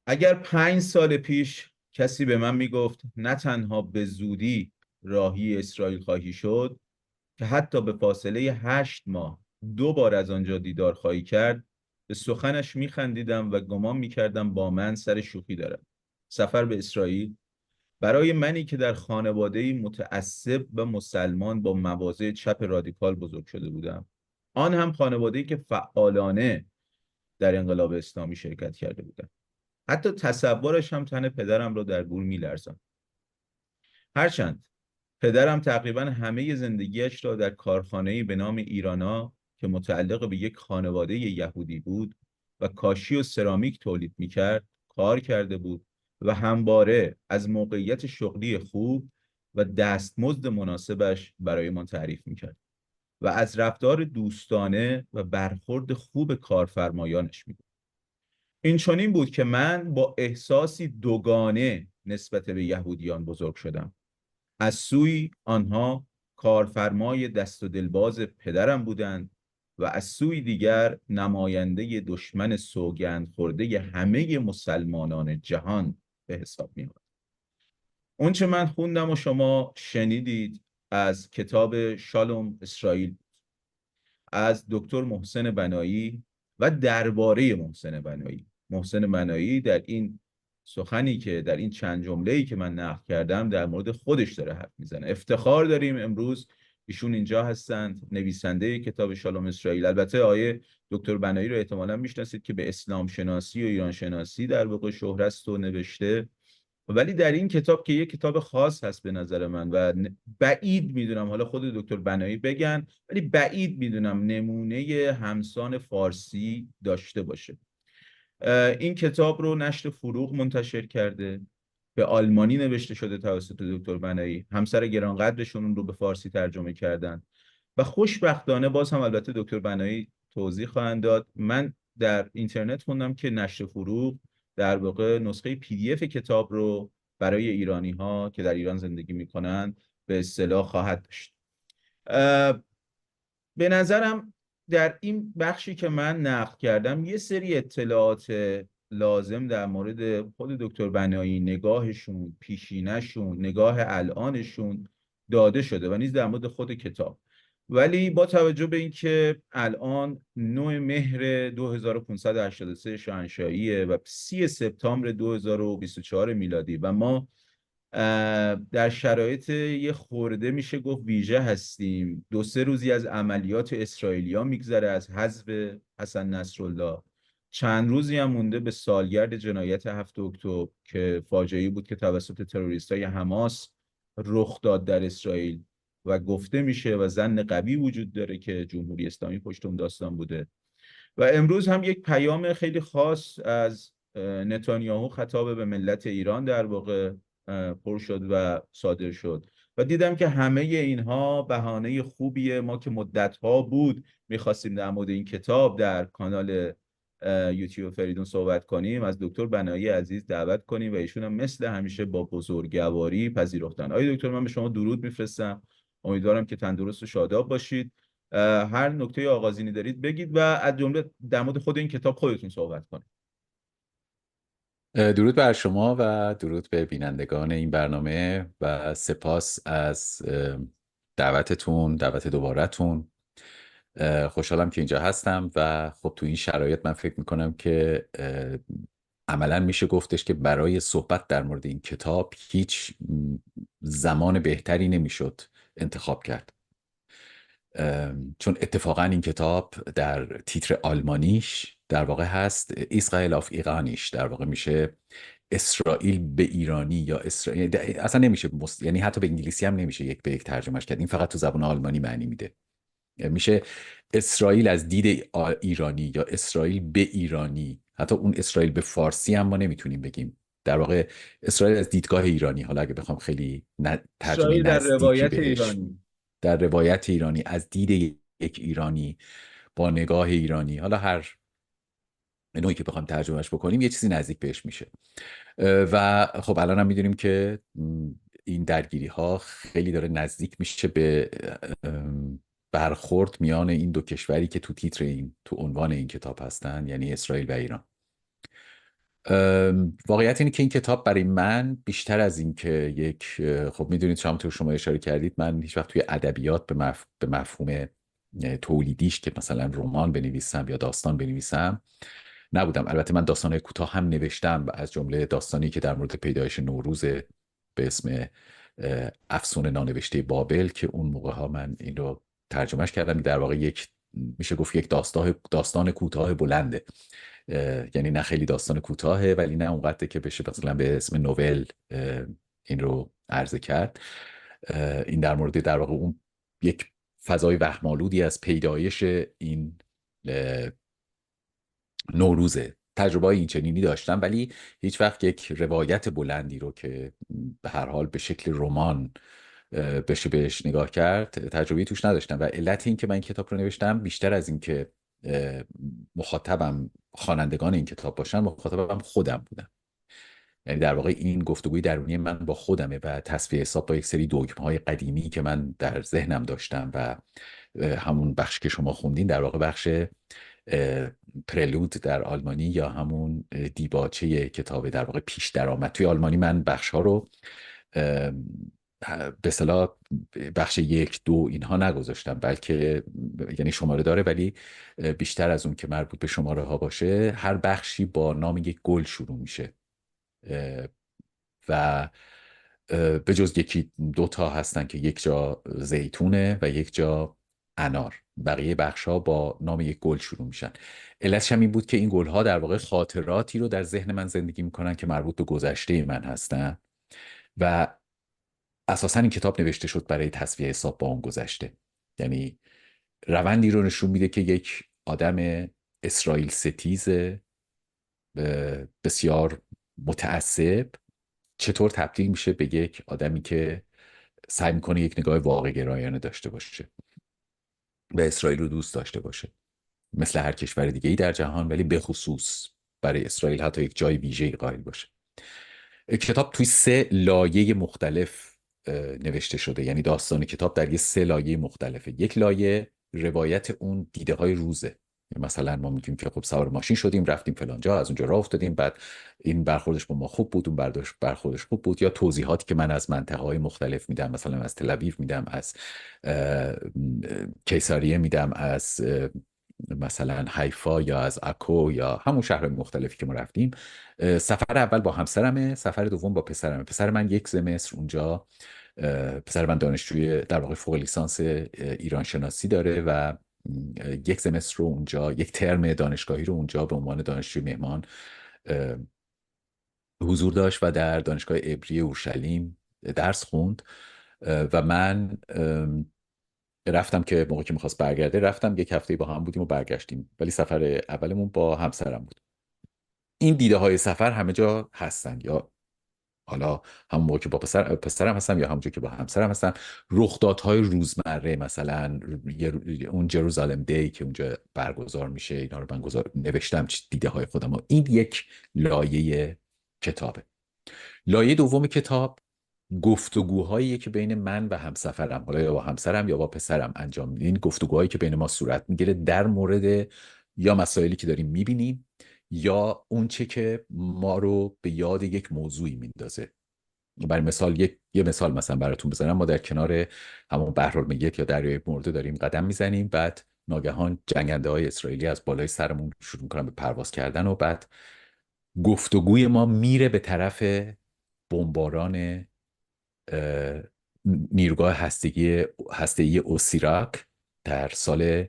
اگر 5 سال پیش کسی به من میگفت نه تنها به زودی راهی اسرائیل خواهی شد، که حتی به فاصله 8 ماه 2 بار از آنجا دیدار خواهی کرد، به سخنش میخندیدم و گمان میکردم با من سر شوخی دارد. سفر به اسرائیل برای منی که در خانواده‌ای متعصب و مسلمان با مواضع چپ رادیکال بزرگ شده بودم، آن هم خانواده‌ای که فعالانه در انقلاب اسلامی شرکت کرده بودم، حتی تصورش هم تن پدرم را در گور می‌لرزاند. هرچند پدرم تقریبا همه زندگیش را در کارخانه‌ای به نام ایرانا که متعلق به یک خانواده یهودی بود و کاشی و سرامیک تولید می‌کرد کار کرده بود و همواره از موقعیت شغلی خوب و دستمزد مناسبش برایمان تعریف می‌کرد و از رفتار دوستانه و برخورد خوب کارفرمایانش می‌گفت. این چنین بود که من با احساسی دوگانه نسبت به یهودیان بزرگ شدم. از سوی آنها کارفرمای دست و دلباز پدرم بودند و از سوی دیگر نماینده دشمن سوگند خورده همه مسلمانان جهان به حساب می آمد. اون چه من خوندم و شما شنیدید از کتاب شالوم اسرائیل از دکتر محسن بنایی و درباره محسن بنایی در این سخنی که در این چند جمله‌ای که من نقل کردم در مورد خودش داره حرف میزنه. افتخار داریم امروز ایشون اینجا هستند، نویسنده کتاب شالوم اسرائیل. البته آیه دکتر بنایی رو احتمالاً میشناسید که به اسلام شناسی و ایران شناسی در واقع شهرت و نوشته، ولی در این کتاب که یک کتاب خاص هست به نظر من و بعید میدونم، حالا خود دکتر بنایی بگن، ولی بعید میدونم نمونه همسان فارسی داشته باشه. این کتاب رو نشر فروغ منتشر کرده، به آلمانی نوشته شده توسط دکتر بنایی، همسر گرانقدرشون اون رو به فارسی ترجمه کردن و خوشبختانه باز هم البته دکتر بنایی توضیح خواهند داد. من در اینترنت خوندم که نشر فروغ در واقع نسخه PDF کتاب رو برای ایرانی ها که در ایران زندگی میکنن به اصطلاح خواهد داشت. به نظرم در این بخشی که من نقل کردم یه سری اطلاعات لازم در مورد خود دکتر بنایی، نگاهشون، پیشینشون، نگاه الانشون داده شده و نیز در مورد خود کتاب. ولی با توجه به اینکه الان 9 مهر 2583 شاهنشاهیه و 30 سپتامبر 2024 میلادی و ما در شرایط یه خورده میشه گفت ویژه هستیم، 2-3 روزی از عملیات اسرائیلیا میگذره، از حذف حسن نصرالله، چند روزی هم مونده به سالگرد جنایت 7 اکتبر که فاجعه‌ای بود که توسط تروریستای حماس رخ داد در اسرائیل و گفته میشه و ظن قوی وجود داره که جمهوری اسلامی پشت اون داستان بوده. و امروز هم یک پیام خیلی خاص از نتانیاهو خطاب به ملت ایران در واقع پر شد و صادر شد و دیدم که همه اینها بهانه خوبیه. ما که مدت‌ها بود میخواستیم در مورد این کتاب در کانال یوتیوب فریدون صحبت کنیم، از دکتر بنایی عزیز دعوت کنیم و ایشون هم مثل همیشه با بزرگواری پذیرفتن. آقای دکتر، من به شما درود میفرستم، امیدوارم که تندرست و شاداب باشید. هر نکته آغازینی دارید بگید و از جمله در مورد خود این کتاب خودتون صحبت کنید. درود بر شما و درود به بینندگان این برنامه و سپاس از دعوتتون، دعوت دوبارتون. خوشحالم که اینجا هستم و خب تو این شرایط من فکر میکنم که عملا میشه گفتش که برای صحبت در مورد این کتاب هیچ زمان بهتری نمیشد انتخاب کرد، چون اتفاقا این کتاب در تیتر آلمانیش در واقع هست اسرائیل آف ایرانیش، در واقع میشه اسرائیل به ایرانی یا اسرائیل، اصلا نمیشه یعنی حتی به انگلیسی هم نمیشه یک به یک ترجمهش کرد، این فقط تو زبان آلمانی معنی میده. میشه اسرائیل از دید ایرانی یا اسرائیل به ایرانی. حتی اون اسرائیل به فارسی هم ما نمیتونیم بگیم، در واقع اسرائیل از دیدگاه ایرانی. حالا اگه بخوام خیلی ترجمه اسرائیل در نزدیکی روایت بهش، ایرانی. در روایت ایرانی، از دید یک ایرانی، با نگاه ایرانی، حالا هر نوعی که بخوام ترجمهش بکنیم یه چیزی نزدیک بهش میشه. و خب الان هم میدونیم که این درگیری ها خیلی داره نزدیک میشه به برخورد میان این دو کشوری که تو تیتر این، تو عنوان این کتاب هستن، یعنی اسرائیل و ایران. واقعیت اینه که این کتاب برای من بیشتر از این که یک خب میدونید همونطور شما اشاره کردید، من هیچ وقت توی ادبیات به مفهوم تولیدیش که مثلا رمان بنویسم یا داستان بنویسم نبودم. البته من داستان‌های کوتاه هم نوشتم، از جمله داستانی که در مورد پیدایش نوروز به اسم افسون نانوشته بابل که اون موقع ها من این رو ترجمهش کردم. در واقع یک میشه گفت یک داستان کوتاه بلنده، یعنی نه خیلی داستان کوتاهه ولی نه اونقدر که بشه مثلا به اسم نوول این رو عرضه کرد. این در مورد در واقع اون یک فضای وهم‌آلودی از پیدایش این نوروزه. تجربه این چنینی داشتم ولی هیچ وقت یک روایت بلندی رو که به هر حال به شکل رمان بشه بهش نگاه کرد تجربه توش نداشتم. و علت این که من این کتاب رو نوشتم بیشتر از این که مخاطبم خوانندگان این کتاب باشن، مخاطبم خودم بودم. یعنی در واقع این گفتگوی درونی من با خودمه و تصفیه حساب با یک سری دوگمه‌های قدیمی که من در ذهنم داشتم. و همون بخش که شما خوندین در واقع بخش پرلود در آلمانی یا همون دیباچه کتابه، در واقع پیش درآمد. توی آلمانی من بخش ها رو به اصطلاح بخش 1 2 اینها نگذاشتم، بلکه یعنی شماره داره ولی بیشتر از اون که مربوط به شماره ها باشه هر بخشی با نام یک گل شروع میشه و به جز یکی 2 تا هستن که یک جا زیتونه و یک جا انار، بقیه بخش ها با نام یک گل شروع میشن. علتش هم این بود که این گل ها در واقع خاطراتی رو در ذهن من زندگی میکنن که مربوط به گذشته من هستن و اساسا این کتاب نوشته شد برای تصفیه حساب با اون گذشته. یعنی روندی رو نشون میده که یک آدم اسرائیل ستیز بسیار متعصب چطور تبدیل میشه به یک آدمی که سعی میکنه یک نگاه واقع گرایانه داشته باشه و اسرائیل رو دوست داشته باشه مثل هر کشور دیگه ای در جهان، ولی به خصوص برای اسرائیل حتی یک جای ویژه‌ای قائل باشه. کتاب توی 3 لایه مختلف نوشته شده، یعنی داستان کتاب در یه 3 لایه مختلفه. یک لایه روایت اون دیده های روزه، مثلا ما میگیم که خب سوار ماشین شدیم رفتیم فلانجا، از اونجا راه افتادیم، بعد این برخوردش با ما خوب بود، اون برخوردش خوب بود. یا توضیحاتی که من از منطقه های مختلف میدم، مثلا از تل آویو میدم، از کیساریه میدم، از مثلا حیفا یا از اکو یا همون شهر مختلفی که ما رفتیم. سفر اول با همسرمه، سفر دوم با پسرمه. پسر من یک سمستر اونجا، پسر من دانشجوی در واقع فوق لیسانس ایران شناسی داره و یک سمستر رو اونجا، یک ترم دانشگاهی رو اونجا به عنوان دانشجوی مهمان حضور داشت و در دانشگاه عبری اورشلیم درس خوند. و من رفتم که موقعی که میخواست برگرده رفتم، یک هفته با هم بودیم و برگشتیم، ولی سفر اولمون با همسرم بود. این دیده های سفر همه جا هستن، یا حالا همون موقع که با پسرم هستم یا همونجا که با همسرم هستم. رخدادهای روزمره، مثلا اون جروزالم دی که اونجا برگزار میشه، اینا رو من نوشتم دیده های خودم. و این یک لایه کتابه. لایه دوم کتاب گفتگوهایی که بین من و همسفرم، حالا یا با همسرم یا با پسرم انجام میدیم. این گفتگوهایی که بین ما صورت میگیره در مورد یا مسائلی که داریم میبینیم یا اون چه که ما رو به یاد یک موضوعی میندازه. برای مثال یه مثال مثلا براتون بزنم. ما در کنار همون بحرالمیت یا دریای مرده داریم قدم میزنیم، بعد ناگهان جنگنده های اسرائیلی از بالای سرمون شروع میکنن به پرواز کردن و بعد گفتگوی ما میره به طرف بمباران نیروگاه هسته‌ای اوسیراک در سال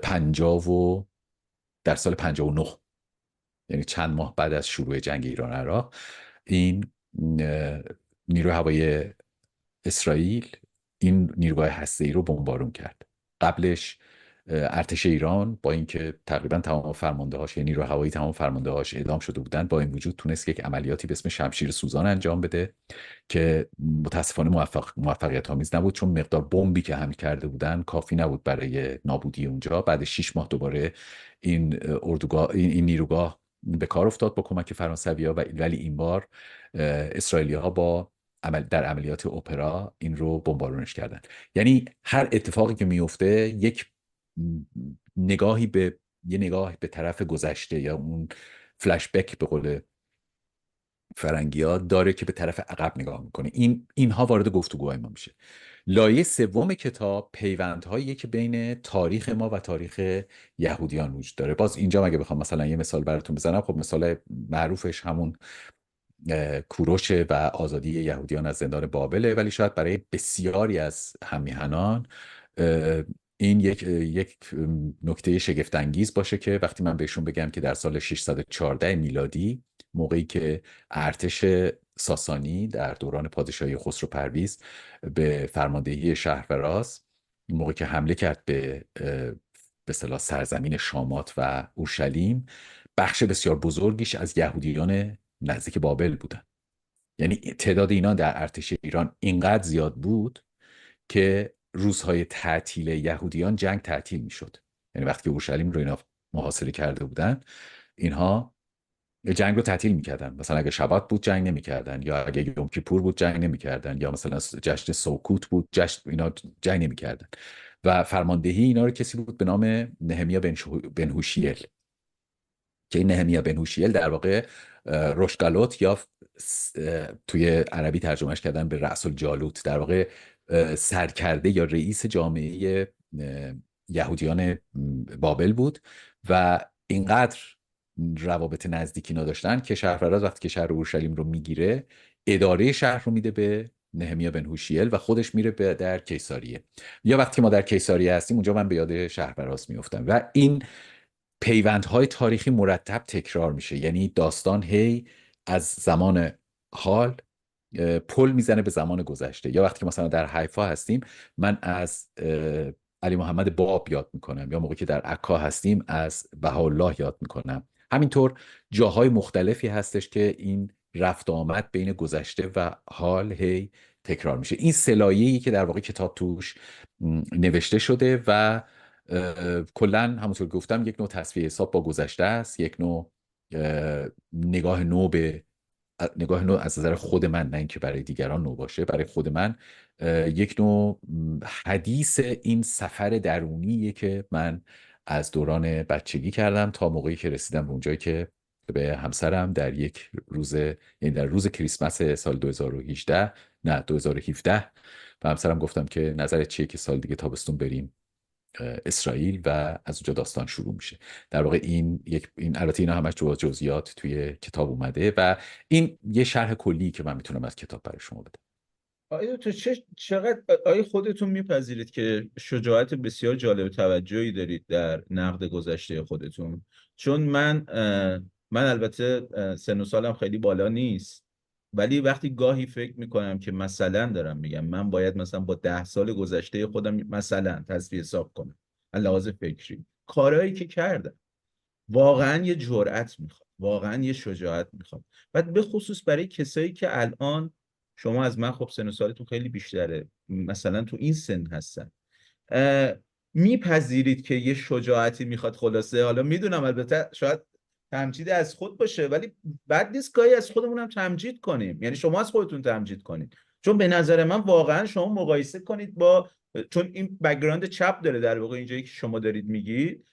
50 و در سال 59، یعنی چند ماه بعد از شروع جنگ ایران عراق. این نیروی هوایی اسرائیل این نیروگاه هسته‌ای رو بمبارون کرد. قبلش ارتش ایران با اینکه تقریبا تمام فرماندهاش، یعنی نیروی هوایی تمام فرماندهاش اعدام شده بودند، با این وجود تونست یک عملیاتی به اسم شمشیر سوزان انجام بده که متاسفانه موفقیت آمیز نبود، چون مقدار بمبی که حمل کرده بودن کافی نبود برای نابودی اونجا. بعد 6 ماه دوباره این نیروگاه به کار افتاد با کمک فرانسوی‌ها، ولی این بار اسرائیلی‌ها با در عملیات اپرا این رو بمبارونش کردن. یعنی هر اتفاقی که میفته یک نگاه به طرف گذشته یا اون فلش بک به قول فرنگی ها داره که به طرف عقب نگاه میکنه. اینها وارد گفتگوهای ما میشه. لایه سوم کتاب پیوندهایی که بین تاریخ ما و تاریخ یهودیان وجود داره. باز اینجا مگه بخوام مثلا یه مثال براتون بزنم، خب مثال معروفش همون کوروش و آزادی یهودیان از زندان بابله، ولی شاید برای بسیاری از هممیهنان این یک نکته شگفت انگیز باشه که وقتی من بهشون بگم که در سال 614 میلادی، موقعی که ارتش ساسانی در دوران پادشاهی خسرو پرویز به فرماندهی شهرفراز، موقعی که حمله کرد به اصطلاح سرزمین شامات و اورشلیم، بخش بسیار بزرگیش از یهودیان نزدیک بابل بودن. یعنی تعداد اینا در ارتش ایران اینقدر زیاد بود که روزهای تعطیل یهودیان جنگ تعطیل میشد. یعنی وقتی که اورشلیم رو اینا محاصره کرده بودن، اینها جنگ رو تعطیل میکردن. مثلا اگه شبات بود جنگ نمیکردن، یا اگه یوم کیپور بود جنگ نمیکردن، یا مثلا جشن سوکوت بود اینا جنگ نمیکردن. و فرماندهی اینا رو کسی بود به نام نهمیا بن هوشیل، که این نهمیا بن هوشیل در واقع روشگالوت، یا توی عربی ترجمهش کردن به رأس الجالوت، در واقع سرکرده یا رئیس جامعه یهودیان بابل بود. و اینقدر روابط نزدیکی نداشتن که شهرفراز وقتی که شهر اورشلیم رو میگیره، اداره شهر رو میده به نهمیا بن هوشیل و خودش میره در کیساریه. یا وقتی ما در کیساریه هستیم، اونجا من به یاد شهرفراز میفتم. و این پیوندهای تاریخی مرتب تکرار میشه. یعنی داستان هی از زمان حال پل میزنه به زمان گذشته. یا وقتی که مثلا در حیفا هستیم، من از علی محمد باب یاد میکنم، یا موقعی که در عکا هستیم از بهاءالله یاد میکنم. همینطور جاهای مختلفی هستش که این رفت آمد بین گذشته و حال هی تکرار میشه. این سلایه‌ای که در واقع کتاب توش نوشته شده و کلا همونطور که گفتم یک نوع تصفیه حساب با گذشته است، یک نوع نگاه نو از نظر خود من، نه اینکه برای دیگران نو باشه، برای خود من یک نوع حدیث این سفر درونیه که من از دوران بچگی کردم تا موقعی که رسیدم به اونجایی که به همسرم در یک روز، یعنی در روز کریسمس سال 2018 نه 2017، به همسرم گفتم که نظرت چیه که سال دیگه تابستون بریم اسرائیل، و از اونجا داستان شروع میشه. در واقع این البته اینا همش جزئیات توی کتاب اومده و این یه شرح کلی که من میتونم از کتاب برای شما بدم. آیا تو چقدر آیا خودتون میپذیرید که شجاعت بسیار جالب توجهی دارید در نقد گذشته خودتون؟ چون من البته سن و سالم خیلی بالا نیست، ولی وقتی گاهی فکر میکنم که مثلا دارم میگم من باید مثلا با 10 سال گذشته خودم مثلا تصفیه حساب کنم از لحاظ فکری، کارهایی که کردم واقعا یه جرأت میخواد، واقعا یه شجاعت میخواد. بعد به خصوص برای کسایی که الان، شما از من خب سن و سالتون خیلی بیشتره، مثلا تو این سن هستن، میپذیرید که یه شجاعتی میخواد؟ خلاصه حالا میدونم البته شاید تمجید از خود باشه، ولی بد نیست گاهی از خودمون هم تمجید کنیم، یعنی شما از خودتون تمجید کنید. چون به نظر من واقعا شما مقایسه کنید با، چون این بک‌گراند چپ داره در واقع اینجایی که شما دارید میگید،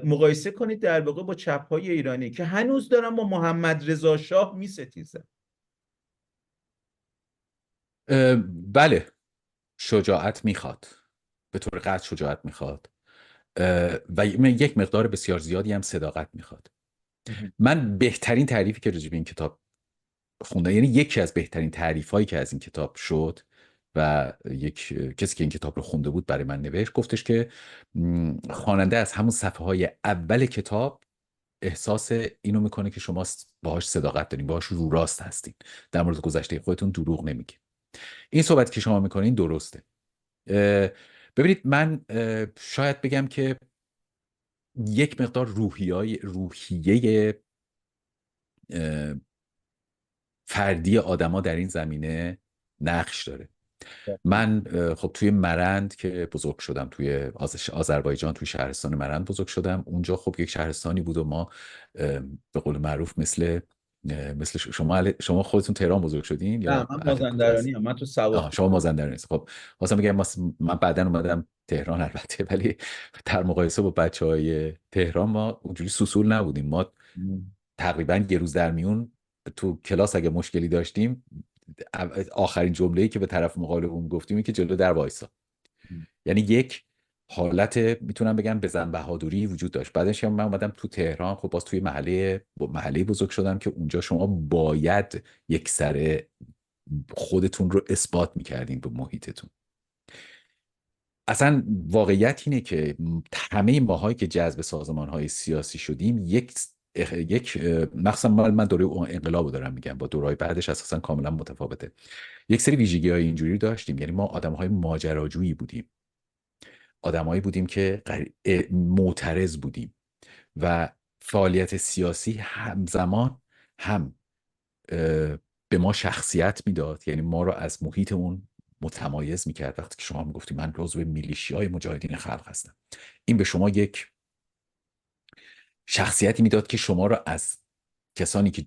مقایسه کنید در واقع با چپ‌های ایرانی که هنوز دارن با محمد رضا شاه میستیزن. بله، شجاعت میخواد، به طور قطع شجاعت میخواد و یک مقدار بسیار زیادی هم صداقت میخواد. من بهترین تعریفی که راجع به این کتاب خوندم، یعنی یکی از بهترین تعریف هایی که از این کتاب شد و یک کسی که این کتاب رو خونده بود برای من نوشت، گفتش که خواننده از همون صفحه های اول کتاب احساس اینو میکنه که شما باهاش صداقت دارین، باهاش رو راست هستین، در مورد گذشته خودتون دروغ نمیگین. این صحبت که شما میکنین درسته. ببینید، من شاید بگم که یک مقدار روحیه فردی آدما در این زمینه نقش داره. من خب توی مرند که بزرگ شدم، توی آذربایجان، توی شهرستان مرند بزرگ شدم. اونجا خب یک شهرستانی بود و ما به قول معروف مثل شما خودتون تهران بزرگ شدین نه، یا من اهل کوفه مازندرانی هستین؟ هم. من تو سواد. شما مازندرانی هستید. خب واسه میگم من بعداً اومدم تهران البته، ولی در مقایسه با بچهای تهران ما اونجوری سوسول نبودیم. ما تقریبا یه روز در میون تو کلاس اگه مشکلی داشتیم، آخرین جمله‌ای که به طرف مقابلمون گفتیم این که جلو در وایسا. یعنی یک حالت میتونم بگم بزن بهادوری وجود داشت. بعدش هم من اومدم تو تهران، خب باز توی محله بزرگ شدم که اونجا شما باید یک سره خودتون رو اثبات میکردین به محیطتون. اصلا واقعیت اینه که همه ماهایی که جذب سازمان‌های سیاسی شدیم، یک مخصوصا من دوره انقلاب رو دارم میگم، با دورهای بعدش اساسا کاملا متفاوته. یک سری ویژگی‌های اینجوری رو داشتیم. یعنی ما آدم‌های ماجراجویی بودیم، آدمایی بودیم که معترض بودیم و فعالیت سیاسی همزمان هم به ما شخصیت میداد، یعنی ما رو از محیطمون متمایز میکرد. وقتی که شما میگفتی من عضو میلیشیای مجاهدین خلق هستم، این به شما یک شخصیتی میداد که شما رو از کسانی که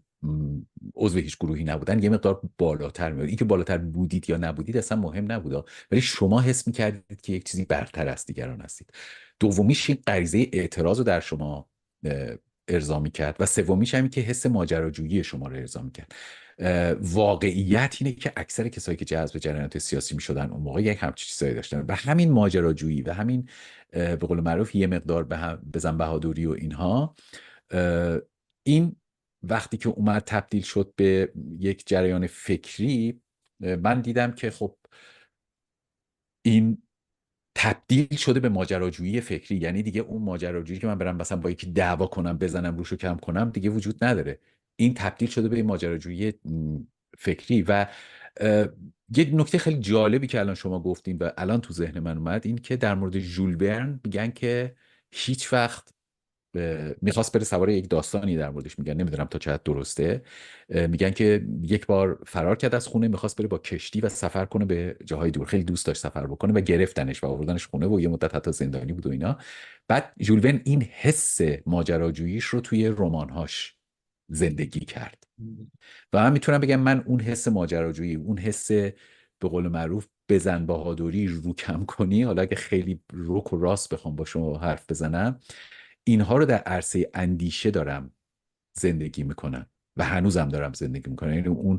عضو هیچ گروهی نبودن یه مقدار بالاتر میاد. این که بالاتر بودید یا نبودید اصلا مهم نبود، ولی شما حس میکردید که یک چیزی برتر از دیگران هستید. دومیش این غریزه اعتراض رو در شما ارضا میکرد و سومیش همین که حس ماجراجویی شما رو ارضا میکرد. واقعیت اینه که اکثر کسایی که جذب جریانات سیاسی میشدن اون موقع یک همچین چیزایی داشتن و همین ماجراجویی و همین به قول معروف یه مقدار بزن بهادوری و اینها، این وقتی که اومد تبدیل شد به یک جریان فکری، من دیدم که خب این تبدیل شده به ماجراجویی فکری. یعنی دیگه اون ماجراجویی که من برم مثلا با یکی دعوا کنم، بزنم روشو کم کنم، دیگه وجود نداره. این تبدیل شده به ماجراجویی فکری. و یه نکته خیلی جالبی که الان شما گفتین و الان تو ذهن من اومد، این که در مورد ژول برن میگن که هیچ وقت میخواست بره سوار یک داستانی در موردش میگن، نمیدونم تا چقدر درسته، میگن که یک بار فرار کرد از خونه، میخواست بره با کشتی و سفر کنه به جاهای دور، خیلی دوست داشت سفر بکنه و گرفتنش و آوردنش خونه و یه مدت حتی زندانی بود و اینا. بعد ژول ورن این حس ماجراجوییش رو توی رمان‌هاش زندگی کرد و من میتونم بگم من اون حس ماجراجویی، اون حس به قول معروف بزن بهادوری، رو کم کنی، حالا اگه خیلی رک و راست بخوام با شما حرف بزنم، اینها رو در عرصه اندیشه دارم زندگی میکنم و هنوزم دارم زندگی میکنم. یعنی اون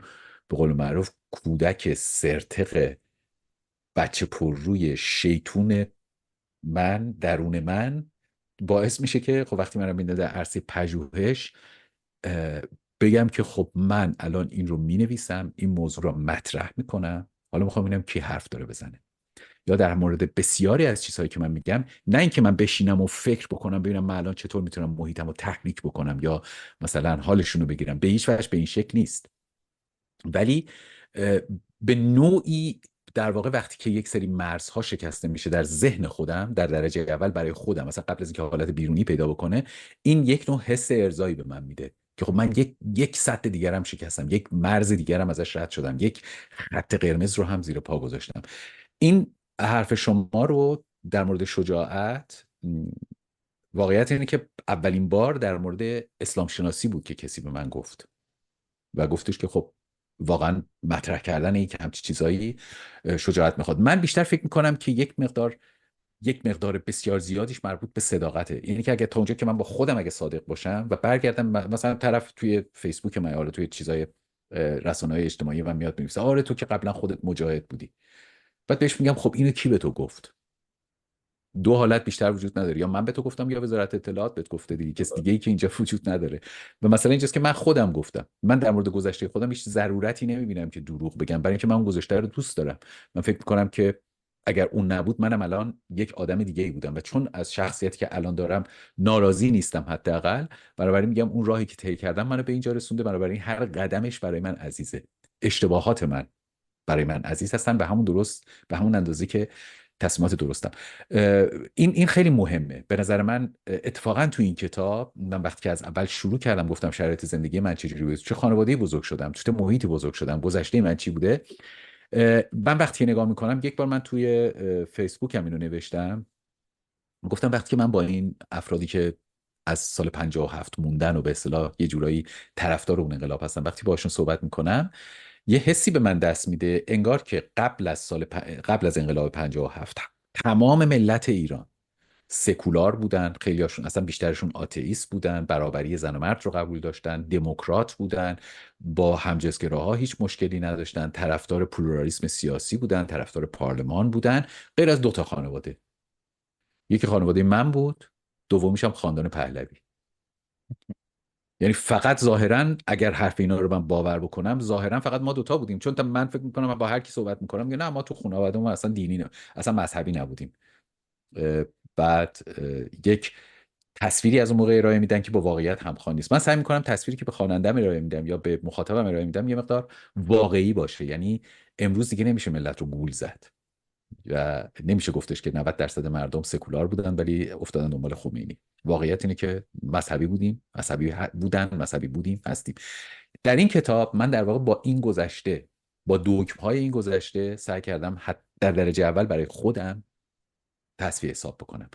به قول معروف کودک سرتق بچه پر روی شیطون من، درون من، باعث میشه که خب وقتی من میبینم در عرصه پژوهش بگم که خب من الان این رو مینویسم، این موضوع رو مطرح میکنم، حالا میخوام ببینم کی حرف داره بزنه. یا در مورد بسیاری از چیزهایی که من میگم، نه اینکه من بشینم و فکر بکنم ببینم من الان چطور میتونم محیطم رو تحریک بکنم یا مثلا حالشون رو بگیرم، به هیچ وجه به این شکل نیست. ولی به نوعی در واقع وقتی که یک سری مرزها شکسته میشه در ذهن خودم، در درجه اول برای خودم، مثلا قبل از اینکه حالت بیرونی پیدا بکنه، این یک نوع حس ارضایی به من میده که خب من یک سطح دیگرم شکستم، یک مرز دیگرم ازش رد شدم، یک خط قرمز رو هم زیر پا گذاشتم. این حرف شما رو در مورد شجاعت، واقعیت اینه که اولین بار در مورد اسلام شناسی بود که کسی به من گفت و گفتش که خب واقعا مطرح کردن یک همچین چیزایی شجاعت میخواد. من بیشتر فکر میکنم که یک مقدار بسیار زیادیش مربوط به صداقته. اینه که اگه تا اونجا که من با خودم اگه صادق باشم و برگردم، مثلا طرف توی فیسبوک من یا توی چیزای رسانه‌های اجتماعی من میاد می‌نویسه آره تو که قبلا خودت مجاهد بودی، بعد بهش میگم خب اینو کی به تو گفت؟ دو حالت بیشتر وجود نداره، یا من به تو گفتم یا وزارت اطلاعات بهت گفته، دیگه کس دیگه ای که اینجا وجود نداره. و مثلا اینجاست که من خودم گفتم، من در مورد گذشته خودم هیچ ضرورتی نمیبینم که دروغ بگم، برای اینکه من اون گذشته رو دوست دارم. من فکر میکنم که اگر اون نبود منم الان یک آدم دیگه ای بودم و چون از شخصیتی که الان دارم ناراضی نیستم حداقل، بنابراین میگم اون راهی که طی کردم منو به اینجا رسونده، بنابراین هر قدمش برای من عزیزه. اشتباهات من برای من عزیز هستن به همون درست، به همون اندازه که تصمیمات درستم. این خیلی مهمه به نظر من. اتفاقا تو این کتاب من وقتی که از اول شروع کردم گفتم شرایط زندگی من چجوری بوده، چه خانواده‌ای بزرگ شدم، چه محیطی بزرگ شدم، گذشته من چی بوده، من وقتی نگاه میکنم، یک بار من توی فیسبوک هم اینو نوشتم، گفتم وقتی که من با این افرادی که از سال 57 موندن و به اصطلاح یه جورایی طرفدار اون انقلاب هستن، وقتی باشون صحبت میکنم، یه حسی به من دست میده انگار که قبل از انقلاب 57 تمام ملت ایران سکولار بودن، خیلی هاشون اصلا بیشترشون آتئیست بودن، برابری زن و مرد رو قبول داشتن، دموکرات بودن، با همجنسگراها هیچ مشکلی نداشتن، طرفدار پلورالیسم سیاسی بودن، طرفدار پارلمان بودن، غیر از دو تا خانواده. یکی خانواده من بود، دومیش هم خاندان پهلوی. یعنی فقط ظاهرا اگر حرف اینا رو من باور بکنم، ظاهرا فقط ما دوتا بودیم، چون تا من فکر میکنم من با هر کی صحبت میکنم میگه نه ما تو خانواده‌مون اصلا دینی نه، اصلا مذهبی نبودیم. اه، بعد یک تصویری از اون موقع ارائه میدن که با واقعیت همخوان نیست. من سعی میکنم تصویری که به خواننده‌ام ارائه میدم یا به مخاطبم ارائه میدم یه مقدار واقعی باشه. یعنی امروز دیگه نمیشه ملت رو گول زد و نمیشه گفتش که 90% مردم سکولار بودن ولی افتادن دنبال خمینی. واقعیت اینه که مذهبی بودیم، بودن، مذهبی بودیم، هستیم. در این کتاب من در واقع با این گذشته، با دوگم‌های این گذشته سعی کردم در درجه اول برای خودم تصفیه حساب بکنم.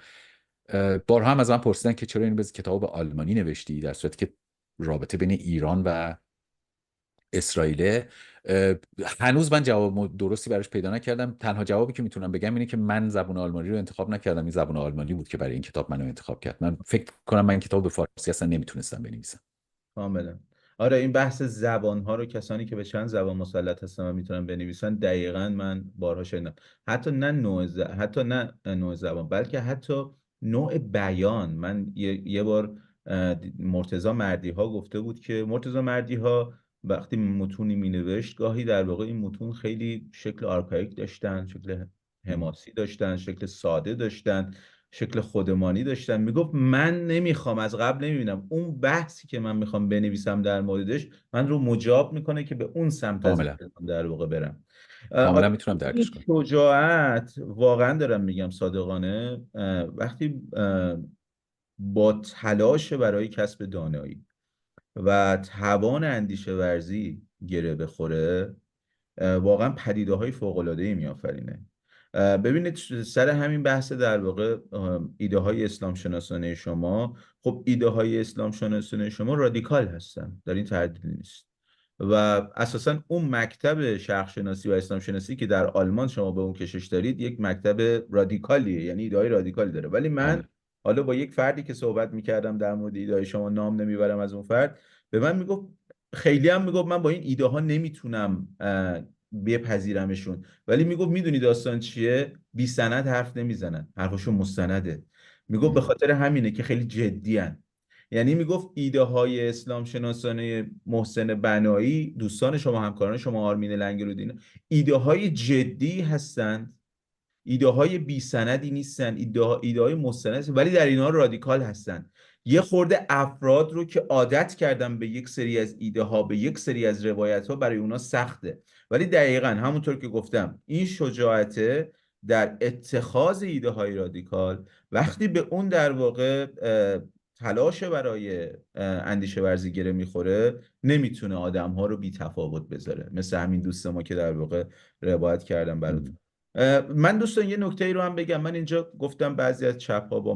بارها هم از من پرسیدن که چرا این کتاب به آلمانی نوشتی در صورتی که رابطه بین ایران و اسرائیل. هنوز من جواب درستی براش پیدا نکردم. تنها جوابی که میتونم بگم اینه که من زبان آلمانی رو انتخاب نکردم، این زبان آلمانی بود که برای این کتاب منو انتخاب کرد. من فکر کنم من این کتاب به فارسی اصلا نمیتونستم بنویسم. کاملا. آره، این بحث زبان ها رو کسانی که به چند زبان مسلط هستن و میتونن بنویسن، دقیقا من بارها شنیدم. حتی نه حتی نه نوع زبان، بلکه حتی نوع بیان. من یه بار مرتضی مردی ها گفته بود که مرتضی مردی ها وقتی متونی می نوشت، گاهی در واقع این متون خیلی شکل آرکایک داشتن، شکل حماسی داشتن، شکل ساده داشتن، شکل خودمانی داشتن. میگفت من نمیخوام، از قبل نمیبینم اون بحثی که من میخوام بنویسم در موردش من رو مجاب میکنه که به اون سمت از کاملا کلام در واقع برم. کاملا آره، میتونم این درکش کنم. شجاعت واقعا دارم میگم صادقانه، وقتی با تلاش برای کسب دانایی و توان اندیشه ورزی گره بخوره، واقعا پدیده های فوق العاده ای میآفرینه. ببینید، سر همین بحث در واقع ایده های اسلام شناسانه شما، خب ایده های اسلام شناسانه شما رادیکال هستن، در این تردیدی نیست. و اساسا اون مکتب شرق شناسی و اسلام شناسی که در آلمان شما به اون کشش دارید، یک مکتب رادیکالیه، یعنی ایده های رادیکال داره. ولی من کاملا حالا با یک فردی که صحبت میکردم در مورد ایده های شما، نام نمیبرم از اون فرد، به من میگفت، خیلی هم میگفت من با این ایده ها نمیتونم بپذیرمشون، ولی میگفت میدونی داستان چیه؟ بی سند حرف نمیزنن، حرفشون مستنده. میگفت به خاطر همینه که خیلی جدی هن. یعنی میگفت ایده های اسلام شناسانه محسن بنایی، دوستان شما، همکاران شما، آرمین لنگرودین، ایده های جدی هستند، ایده های بی سندی نیستن، ایده های مستند هستن، ولی در اینها رادیکال هستن. یه خورده افراد رو که عادت کردن به یک سری از ایده ها، به یک سری از روایت ها، برای اونا سخته. ولی دقیقا همونطور که گفتم، این شجاعته در اتخاذ ایده های رادیکال، وقتی به اون در واقع تلاش برای اندیشه ورزی گره میخوره، نمیتونه آدم ها رو بی تفاوت بذاره، مثل همین دوست ما که در واقع روایت کردم براتون. من دوستان یه نکته ای رو هم بگم. من اینجا گفتم بعضی از چپ ها با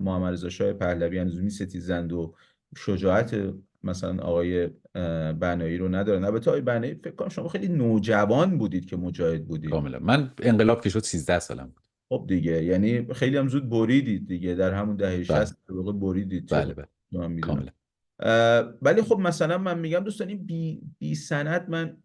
محمد رضا شاه پهلوی هنوز می‌ستیزند و شجاعت مثلا آقای بنایی رو ندارن. البته آقای بنایی فکر کنم شما خیلی نوجوان بودید که مجاهد بودید. کاملا من انقلاب که شد 13 سالم بود. خب دیگه، یعنی خیلی هم زود بریدید دیگه، در همون دهه بله 60 به واقع بریدید، بله چرا بله من میدونم. کاملا. ولی خب مثلا من میگم دوستان، این بی سند من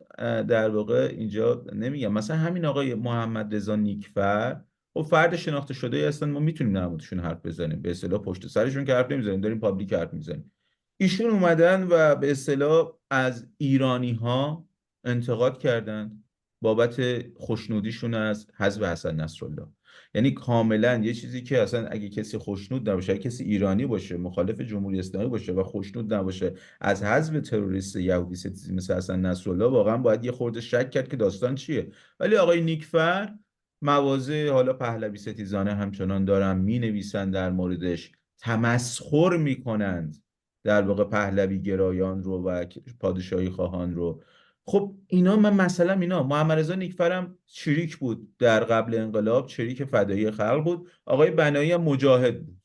در واقع اینجا نمیگم. مثلا همین آقای محمد رضا نیکفر، خب فرد شناخته شده ای هستن، ما میتونیم در موردشون حرف بزنیم، به اصطلاح پشت سرشون که حرف نمیزنیم، داریم پابلیک حرف میزنیم. ایشون اومدن و به اصطلاح از ایرانی ها انتقاد کردن بابت خوشنودیشون از حزب حسن نصرالله. یعنی کاملا یه چیزی که اصلا اگه کسی خوشنود نباشه، اگه کسی ایرانی باشه، مخالف جمهوری اسلامی باشه و خوشنود نباشه از حزب تروریست یهودی ستیزی مثل حسن نصرالله، واقعا باید یه خورده شک کرد که داستان چیه. ولی آقای نیکفر مواضع حالا پهلوی ستیزانه همچنان دارن می نویسن در موردش، تمسخر میکنند در واقع پهلوی گرایان رو و پادشاهی خواهان رو. خب اینا، من مثلا اینا محمد رضا نیکفرم چریک بود در قبل انقلاب، چریک فدایی خلق بود، آقای بنایی هم مجاهد بود.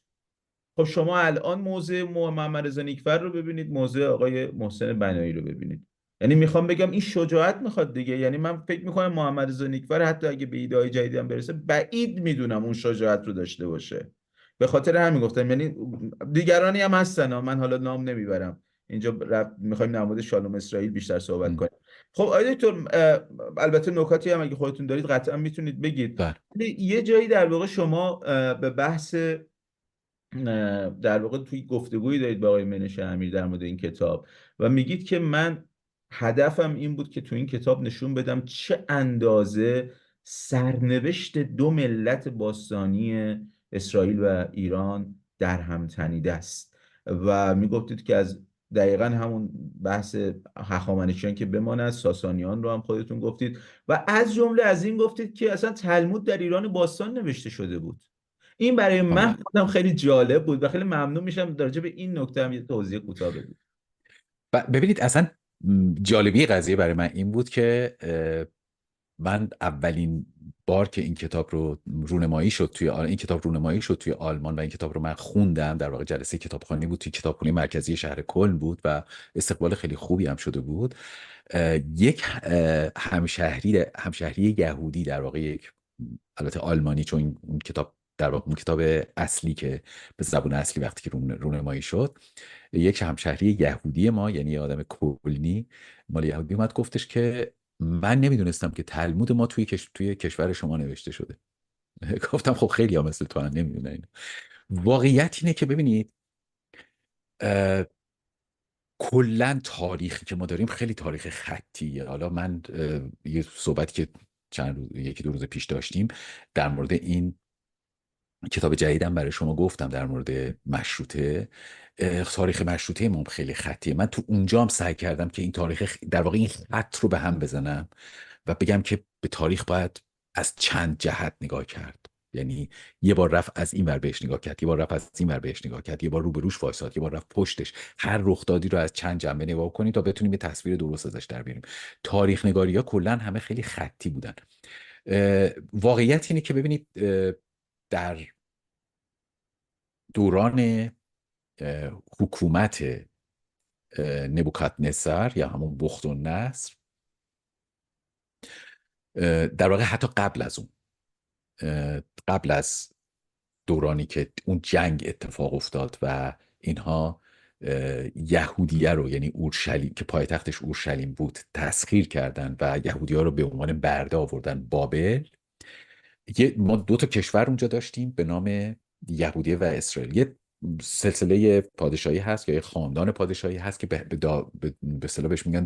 خب شما الان موضع محمد رضا نیکفر رو ببینید، موضع آقای محسن بنایی رو ببینید. یعنی میخوام بگم این شجاعت میخواد دیگه. یعنی من فکر میکنم محمد رضا نیکفر حتی اگه به ایده های جدیدی هم برسه، بعید میدونم اون شجاعت رو داشته باشه. به خاطر همین گفتم، یعنی دیگرانی هم هستن من حالا نام نمیبرم اینجا، میخوایم در مورد شالوم اسرائیل بیشتر صحبت کنیم. خب آقای دکتر، البته نکاتی هم اگه خودتون دارید قطعا میتونید بگید. بله. ولی یه جایی در واقع شما به بحث در واقع توی گفتگویی دارید با آقای منش امیر در مورد این کتاب و میگید که من هدفم این بود که تو این کتاب نشون بدم چه اندازه سرنوشت دو ملت باستانی اسرائیل و ایران در هم تنیده است. و میگفتید که از دقیقا همون بحث هخامنشیان که بماند، ساسانیان رو هم خودتون گفتید و از جمله از این گفتید که اصلا تلمود در ایران باستان نوشته شده بود. این برای من کاملا. خودم خیلی جالب بود و خیلی ممنون میشم در راجع به این نکته هم یه توضیح کوتاه بدید. ببینید اصلا جالبی قضیه برای من این بود که من اولین بار که این کتاب رو رونمایی شد این کتاب رونمایی شد توی آلمان و این کتاب رو من خوندم، در واقع جلسه کتابخوانی بود توی کتابخانه مرکزی شهر کلن بود و استقبال خیلی خوبی هم شده بود. یک همشهری یهودی، در واقع یک، البته آلمانی، چون اون کتاب در واقع اون کتاب اصلی که به زبان اصلی وقتی که رونمایی شد، یک همشهری یهودی ما، یعنی یه آدم کلنی مال یهودی اومد گفتش که من نمیدونستم که تلمود ما توی کشور شما نوشته شده. گفتم خب خیلی ها مثل تو هم نمیدونن اینو. واقعیت اینه که ببینید کلا تاریخی که ما داریم خیلی تاریخ خطیه. حالا من یه صحبتی که یکی دو روز پیش داشتیم در مورد این کتاب جدیدم برای شما گفتم در مورد مشروطه. تاریخ مشروطه ما خیلی خطیه. من تو اونجا هم سعی کردم که این تاریخ، در واقع این خط رو به هم بزنم و بگم که به تاریخ باید از چند جهت نگاه کرد. یعنی یه بار رفت از این ور بهش نگاه کرد، یه بار رفت از این ور بهش نگاه کرد، یه بار روبروش وایساد، یه بار رفت پشتش. هر رخدادی رو از چند جنبه نگاه کنید تا بتونیم یه تصویر درست ازش در بیاریم. تاریخ نگاری ها کلا همه خیلی خطی بودن. واقعیت اینه که ببینید در دوران حکومت نبوکادنصر یا همون بخت و نصر، در واقع حتی قبل از اون، قبل از دورانی که اون جنگ اتفاق افتاد و اینها یهودیه رو، یعنی اورشلیم که پایتختش اورشلیم بود، تسخیر کردن و یهودی‌ها رو به عنوان برده آوردن بابل. ما دو تا کشور اونجا داشتیم به نام یهودیه و اسرائیل. یه سلسله پادشاهی هست یا یه خاندان پادشاهی هست که به اصطلاح بهش میگن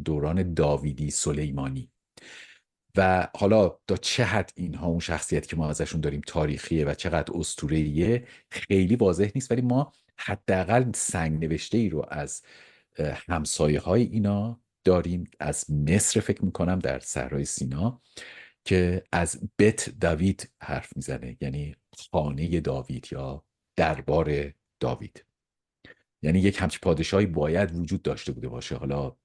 دوران داویدی سلیمانی. و حالا تا چه حد اینها اون شخصیتی که ما ازشون داریم تاریخیه و چقدر اسطوره‌ایه خیلی واضح نیست، ولی ما حداقل سنگ نوشته ای رو از همسایه های اینا داریم. از مصر فکر میکنم در صحرای سینا که از بیت داوید حرف میزنه، یعنی خانه داوید یا دربار داوید. یعنی یک همچین پادشاهی باید وجود داشته بوده باشه. حالا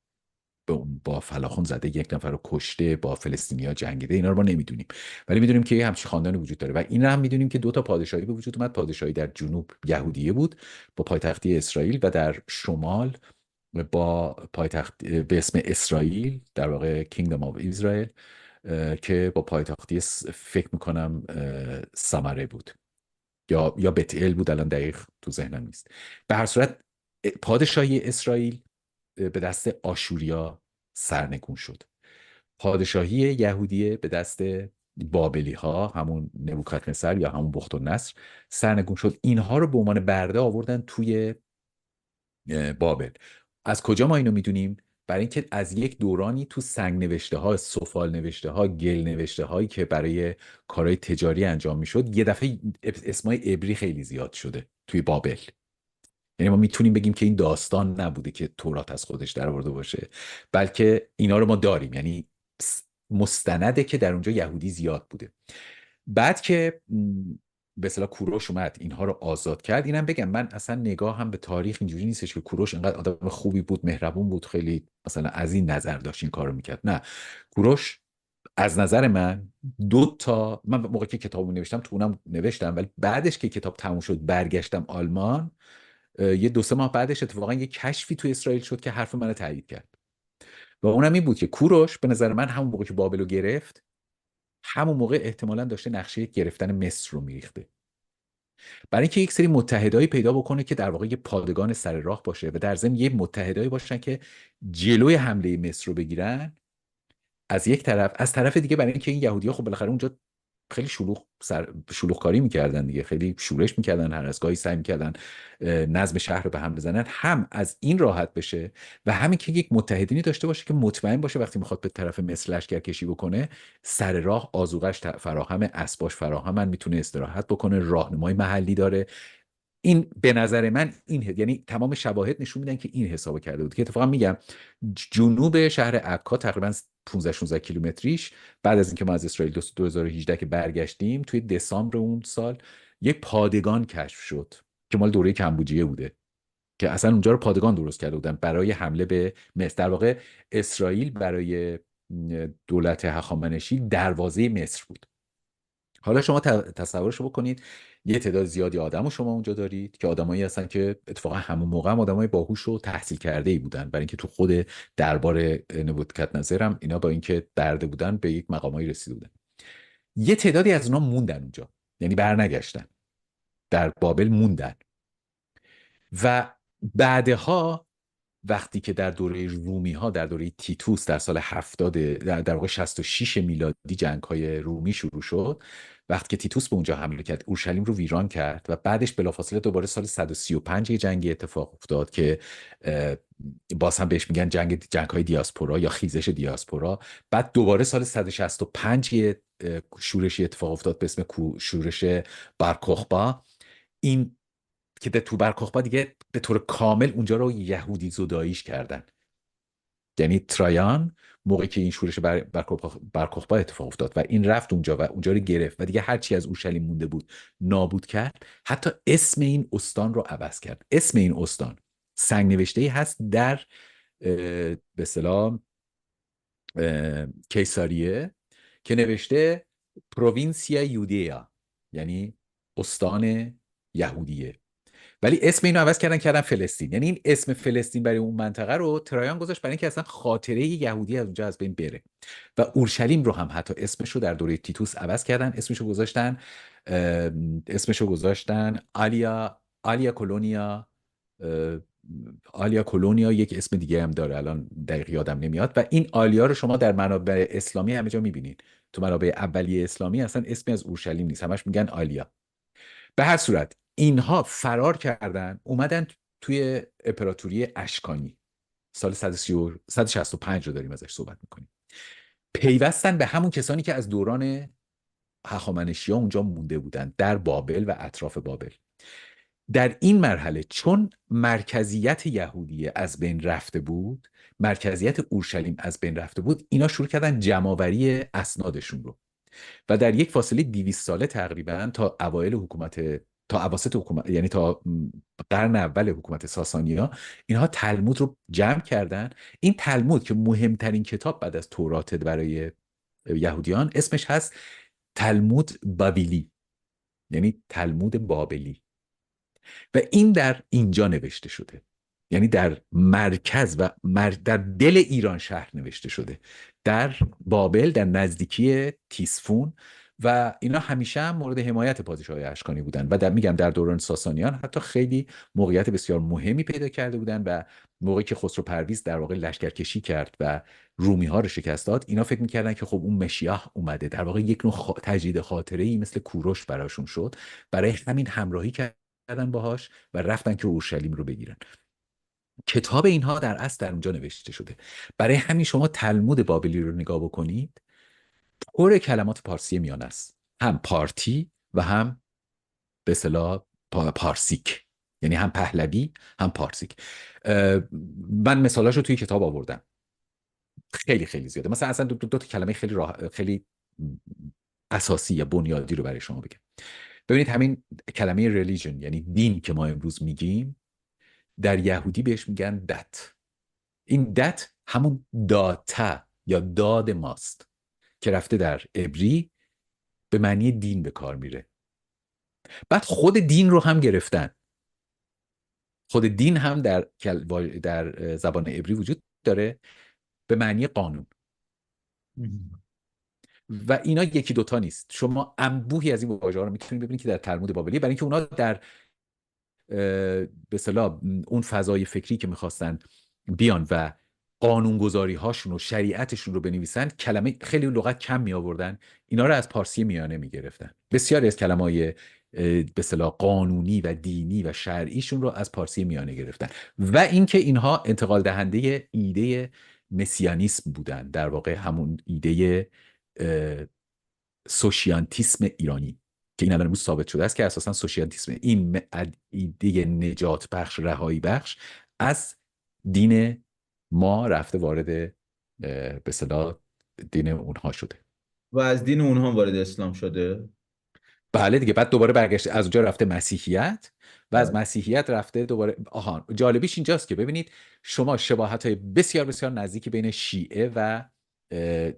با فلاخن زده، یک نفر رو کشته، با فلسطینیا جنگیده، اینا رو ما نمیدونیم، ولی میدونیم که یه همچین خاندانی وجود داره. و این رو هم میدونیم که دو تا پادشاهی به وجود اومد. پادشاهی در جنوب یهودیه بود با پایتختی اسرائیل و در شمال با پایتخت به اسم اسرائیل، در واقع Kingdom of Israel، که با پایتختی فکر میکنم سامره بود یا بتئل بود، الان دقیق تو ذهنم نیست. به هر صورت پادشاهی اسرائیل به دست آشوریا سرنگون شد. پادشاهی یهودیه به دست بابلی ها، همون نبوکادنصر یا همون بخت و نصر، سرنگون شد. اینها رو به عنوان برده آوردن توی بابل. از کجا ما اینو میدونیم؟ برای اینکه از یک دورانی تو سنگ نوشته ها، سفال نوشته ها، گل نوشته هایی که برای کارهای تجاری انجام میشد، یه دفعه اسمای عبری خیلی زیاد شده توی بابل. یعنی ما میتونیم بگیم که این داستان نبوده که تورات از خودش در آورده باشه، بلکه اینا رو ما داریم. یعنی مستنده که در اونجا یهودی زیاد بوده. بعد که به اصطلاح کوروش اومد اینها رو آزاد کرد. اینم بگم من اصلا نگاه هم به تاریخ اینجوری نیستش که کوروش اینقدر آدم خوبی بود، مهربون بود، خیلی مثلا از این نظر داشت این کارو میکرد. نه، کوروش از نظر من من موقعی که کتابو نوشتم تو اونم نوشتم، ولی بعدش که کتاب تموم شد برگشتم آلمان، یه 2-3 ماه بعدش اتفاقا یه کشفی تو اسرائیل شد که حرف منو تایید کرد. و اونم این بود که کوروش به نظر من همون موقع که بابل گرفت، همون موقع احتمالاً داشته نقشه گرفتن مصر رو میریخته. برای اینکه یک سری متحدایی پیدا بکنه که در واقع یه پادگان سر راه باشه و در ضمن یه متحدایی باشن که جلوی حمله مصر رو بگیرن از یک طرف. از طرف دیگه برای اینکه این یهودی‌ها خب بالاخره اونجا خیلی شلوغ کاری میکردن دیگه، خیلی شورش میکردن، هر از گاهی سعی میکردن نظم شهر رو به هم بزنن، هم از این راحت بشه و همین که یک متحدینی داشته باشه که مطمئن باشه وقتی میخواد به طرف مصر لشکر کشی بکنه سر راه آذوقه‌اش فراهم، اسباش فراهمن، میتونه استراحت بکنه، راهنمای محلی داره. این به نظر من یعنی تمام شواهد نشون میدن که این حسابو کرده بود که اتفاقا میگم جنوب شهر عکا تقریبا 15 16 کیلومتریش بعد از اینکه ما از اسرائیل 2018 که برگشتیم توی دسامبر اون سال یک پادگان کشف شد که مال دوره کمبوجیه بوده که اصلا اونجا رو پادگان درست کرده بودن برای حمله به مصر. در واقع اسرائیل برای دولت هخامنشی دروازه مصر بود. حالا شما تصورش بکنید یه تعداد زیادی آدم رو شما اونجا دارید که آدمایی هستن که اتفاقا همون موقع هم آدمای باهوش و تحصیل کرده ای بودن، برای اینکه تو خود دربار نبوکدنضر هم اینا با اینکه برده بودن به یک مقامایی رسیده بودن. یه تعدادی از اونها موندن اونجا، یعنی برنگشتن، در بابل موندن و بعدها وقتی که در دوره رومی ها در دوره تیتوس در سال 70 در واقع 66 میلادی جنگ های رومی شروع شد، وقتی که تیتوس به اونجا حمله کرد اورشلیم رو ویران کرد و بعدش بلافاصله دوباره سال 135 یه جنگی اتفاق افتاد که باز هم بهش میگن جنگ های دیاسپورا یا خیزش دیاسپورا. بعد دوباره سال 165 یه شورشی اتفاق افتاد به اسم شورش بارکوخبا، این که در تو برکوخبا دیگه به طور کامل اونجا رو یهودی زداییش کردن. یعنی ترایان موقعی که این شورش برکوخبا اتفاق افتاد و این رفت اونجا و اونجا رو گرفت و دیگه هر چی از اورشلیم مونده بود نابود کرد، حتی اسم این استان رو عوض کرد. اسم این استان سنگ نوشته‌ای هست در به اصطلاح کیساریه که نوشته پروینسیا یودیا، یعنی استان یهودیه، ولی اسم اینو عوض کردن فلسطین. یعنی این اسم فلسطین برای اون منطقه رو ترایان گذاشت برای اینکه اصلا خاطره یهودی از اونجا از بین بره. و اورشلیم رو هم حتی اسمش رو در دوره تیتوس عوض کردن، اسمش رو گذاشتن آلیا کولونیا. آلیا کولونیا یک اسم دیگه هم داره الان دقیق یادم نمیاد. و این آلیا رو شما در منابع اسلامی همه جا میبینید، تو منابع اولیه اسلامی اصلا اسمی از اورشلیم نیست، همش میگن آلیا. به هر صورت اینها فرار کردن اومدن توی امپراتوری اشکانی، سال 165 رو داریم ازش صحبت میکنیم، پیوستن به همون کسانی که از دوران هخامنشی ها اونجا مونده بودن در بابل و اطراف بابل. در این مرحله چون مرکزیت یهودیه از بین رفته بود، مرکزیت اورشلیم از بین رفته بود، اینا شروع کردن جمع‌آوری اسنادشون رو و در یک فاصله 200 ساله تقریبا تا اواسط حکومت، یعنی تا قرن اول حکومت ساسانیا، اینها تلمود رو جمع کردن. این تلمود که مهمترین کتاب بعد از تورات برای یهودیان، اسمش هست تلمود بابلی، یعنی تلمود بابلی، و این در اینجا نوشته شده، یعنی در مرکز و در دل ایران شهر نوشته شده، در بابل، در نزدیکی تیسفون. و اینا همیشه هم مورد حمایت پادشاهی اشکانی بودن و میگم در دوران ساسانیان حتی خیلی موقعیت بسیار مهمی پیدا کرده بودن و موقعی که خسرو پرویز در واقع لشکرکشی کرد و رومی ها رو شکست داد، اینا فکر میکردن که خب اون مشیح اومده، در واقع یک نوع تجدید خاطره ای مثل کوروش براشون شد، برای همین همراهی کردن باهاش و رفتن که اورشلیم رو بگیرن. کتاب اینها در اصل در اونجا نوشته شده. برای همین شما تلمود بابلی رو نگاه بکنید، پر کلمات پارسی میان است، هم پارتی و هم به اصطلاح پارسیک، یعنی هم پهلوی هم پارسیک. من مثالاشو توی کتاب آوردم، خیلی خیلی زیاده. مثلا اصلا دو تا کلمه خیلی اساسی یا بنیادی رو برای شما بگم. ببینید همین کلمه religion یعنی دین که ما امروز میگیم، در یهودی بهش میگن دت. این دت همون داتا یا داد ماست که رفته در عبری به معنی دین به کار میره. بعد خود دین رو هم گرفتن. خود دین هم در زبان عبری وجود داره به معنی قانون. و اینا یکی دوتا نیست، شما انبوهی از این واژه‌ها رو میتونید ببینید که در تلمود بابلی، برای اینکه اونا در به اصطلاح اون فضای فکری که میخواستن بیان و قانونگذاری هاشون و شریعتشون رو بنویسن، کلمه خیلی لغت کم می آوردن، اینا رو از پارسی میانه میگرفتن. بسیاری از کلمه‌های به اصطلاح قانونی و دینی و شرعیشون رو از پارسی میانه گرفتن. و اینکه اینها انتقال دهنده ایده مسیانیسم بودن، در واقع همون ایده سوشیانتیسم ایرانی که این الان امروز ثابت شده است که اساسا سوشیانتیسم این ایده نجات بخش، رهایی بخش از دین ما رفته وارد به اصطلاح دین اونها شده و از دین اونها وارد اسلام شده. بله دیگه. بعد دوباره برگشته از اونجا رفته مسیحیت و از بله. مسیحیت رفته دوباره. آها، جالبیش اینجاست که ببینید شما شباهت های بسیار بسیار نزدیکی بین شیعه و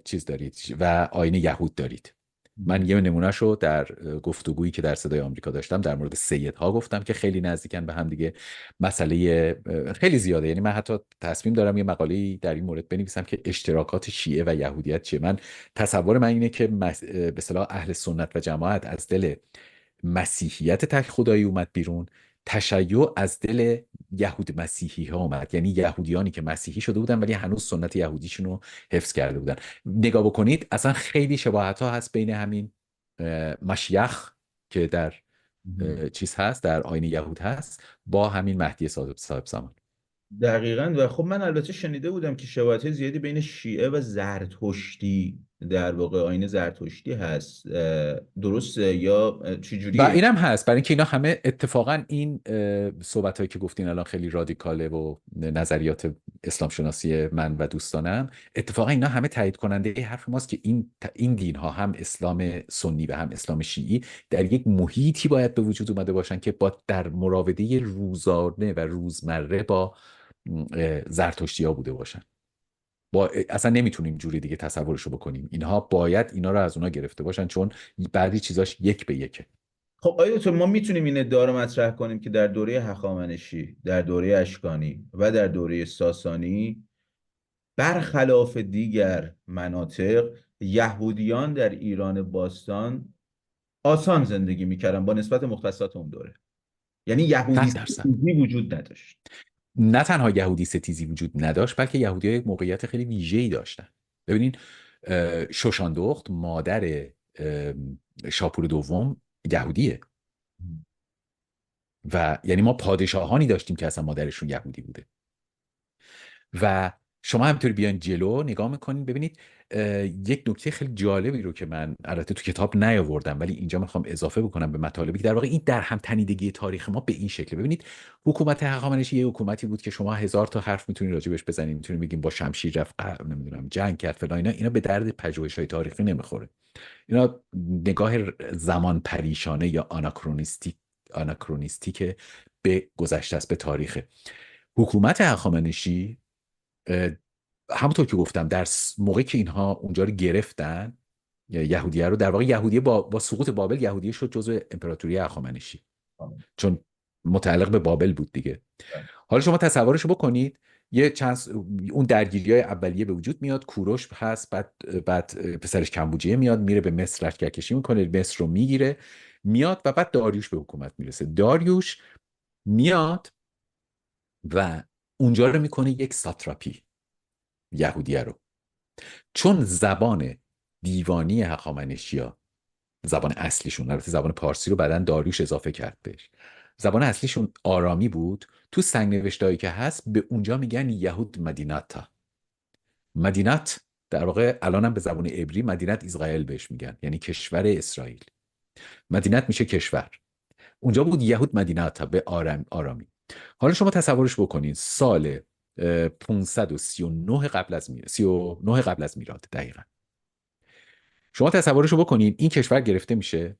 چیز دارید و آیین یهود دارید. من یه نمونهش رو در گفتگویی که در صدای آمریکا داشتم در مورد سیدها گفتم که خیلی نزدیکن به هم دیگه. مسئله خیلی زیاده، یعنی من حتی تصمیم دارم یه مقاله‌ای در این مورد بنویسم که اشتراکات شیعه و یهودیت چیه. تصور من اینه که به اصطلاح اهل سنت و جماعت از دل مسیحیت تک خدایی اومد بیرون، تشیع از دل یهود مسیحی ها اومد، یعنی یهودیانی که مسیحی شده بودن ولی هنوز سنت یهودیشون رو حفظ کرده بودن. نگاه بکنید اصلا خیلی شباهت ها هست بین همین مشیخ که در چیز هست، در آیین یهود هست، با همین مهدی صاحب زمان. دقیقاً. و خب من البته شنیده بودم که شباهت زیادی بین شیعه و زرتشتی، در واقع آیین زرتشتی هست. درسته یا و چجوریه؟ اینم هست، برای اینکه اینا همه اتفاقا این صحبت هایی که گفتین الان خیلی رادیکاله و نظریات اسلام شناسی من و دوستانم، اتفاقا اینا همه تایید کننده حرف ماست که این دین ها، هم اسلام سنی و هم اسلام شیعی، در یک محیطی باید به وجود اومده باشن که در مراوده روزانه و روزمره با زرتشتی ها بوده باشن. اصلا نمیتونیم جوری دیگه تصورشو بکنیم. اینها باید اینا رو از اونا گرفته باشن، چون بعضی چیزاش یک به یکه. خب آیا دکتر، ما میتونیم این ادعا رو مطرح کنیم که در دوره هخامنشی، در دوره اشکانی و در دوره ساسانی، برخلاف دیگر مناطق، یهودیان در ایران باستان آسان زندگی میکردن با نسبت مختصات اون دوره؟ یعنی یهودی 100%. ستیزی وجود نداشت. نه تنها یهودی ستیزی وجود نداشت، بلکه یهودی ها یک موقعیت خیلی ویژه‌ای داشتن. ببینین شوشاندخت مادر شاپور دوم یهودیه و یعنی ما پادشاهانی داشتیم که اصلا مادرشون یهودی بوده. و شما همینطوری بیان جلو نگاه میکنین ببینید یک نکته خیلی جالبی رو که من البته تو کتاب نیاوردم ولی اینجا میخوام اضافه بکنم به مطالبی که در واقع این در هم تنیدگی تاریخ ما به این شکل. ببینید حکومت هخامنشی یه حکومتی بود که شما هزار تا حرف میتونید راجبش بزنید، میتونید بگین با شمشیر رفت، نمیدونم جنگ کرد فلان، اینا به درد پژوهش‌های تاریخی نمیخوره. اینا نگاه زمان پریشانه یا آناکرونیستیک به گذشته است، به تاریخ. حکومت هخامنشی همونطور که گفتم در موقعی که اینها اونجا رو گرفتن، یهودیه رو، در واقع یهودیه با سقوط بابل یهودیه شد جزء امپراتوری هخامنشی، چون متعلق به بابل بود دیگه. حالا شما تصورشو بکنید، یه چند اون درگیری‌های اولیه به وجود میاد، کوروش هست، بعد پسرش کمبوجیه میاد، میره به مصر لشکرکشی میکنه، مصر رو میگیره، میاد و بعد داریوش به حکومت میرسه. داریوش میاد و اونجا رو میکنه یک ساتراپی یهودیه رو، چون زبان دیوانی هخامنشی‌ها، زبان اصلیشون، البته زبان پارسی رو بعدن داریوش اضافه کرد بهش، زبان اصلیشون آرامی بود. تو سنگ نوشته‌ای که هست به اونجا میگن یهود مدیناتا. مدینات در واقع الانم به زبان عبری مدینت اسرائیل بهش میگن، یعنی کشور اسرائیل. مدینت میشه کشور، اونجا بود یهود مدیناتا به آرامی. حالا شما تصورش بکنید سال 539 قبل از میلاد دقیقا. شما تصورشو بکنید این کشور گرفته میشه،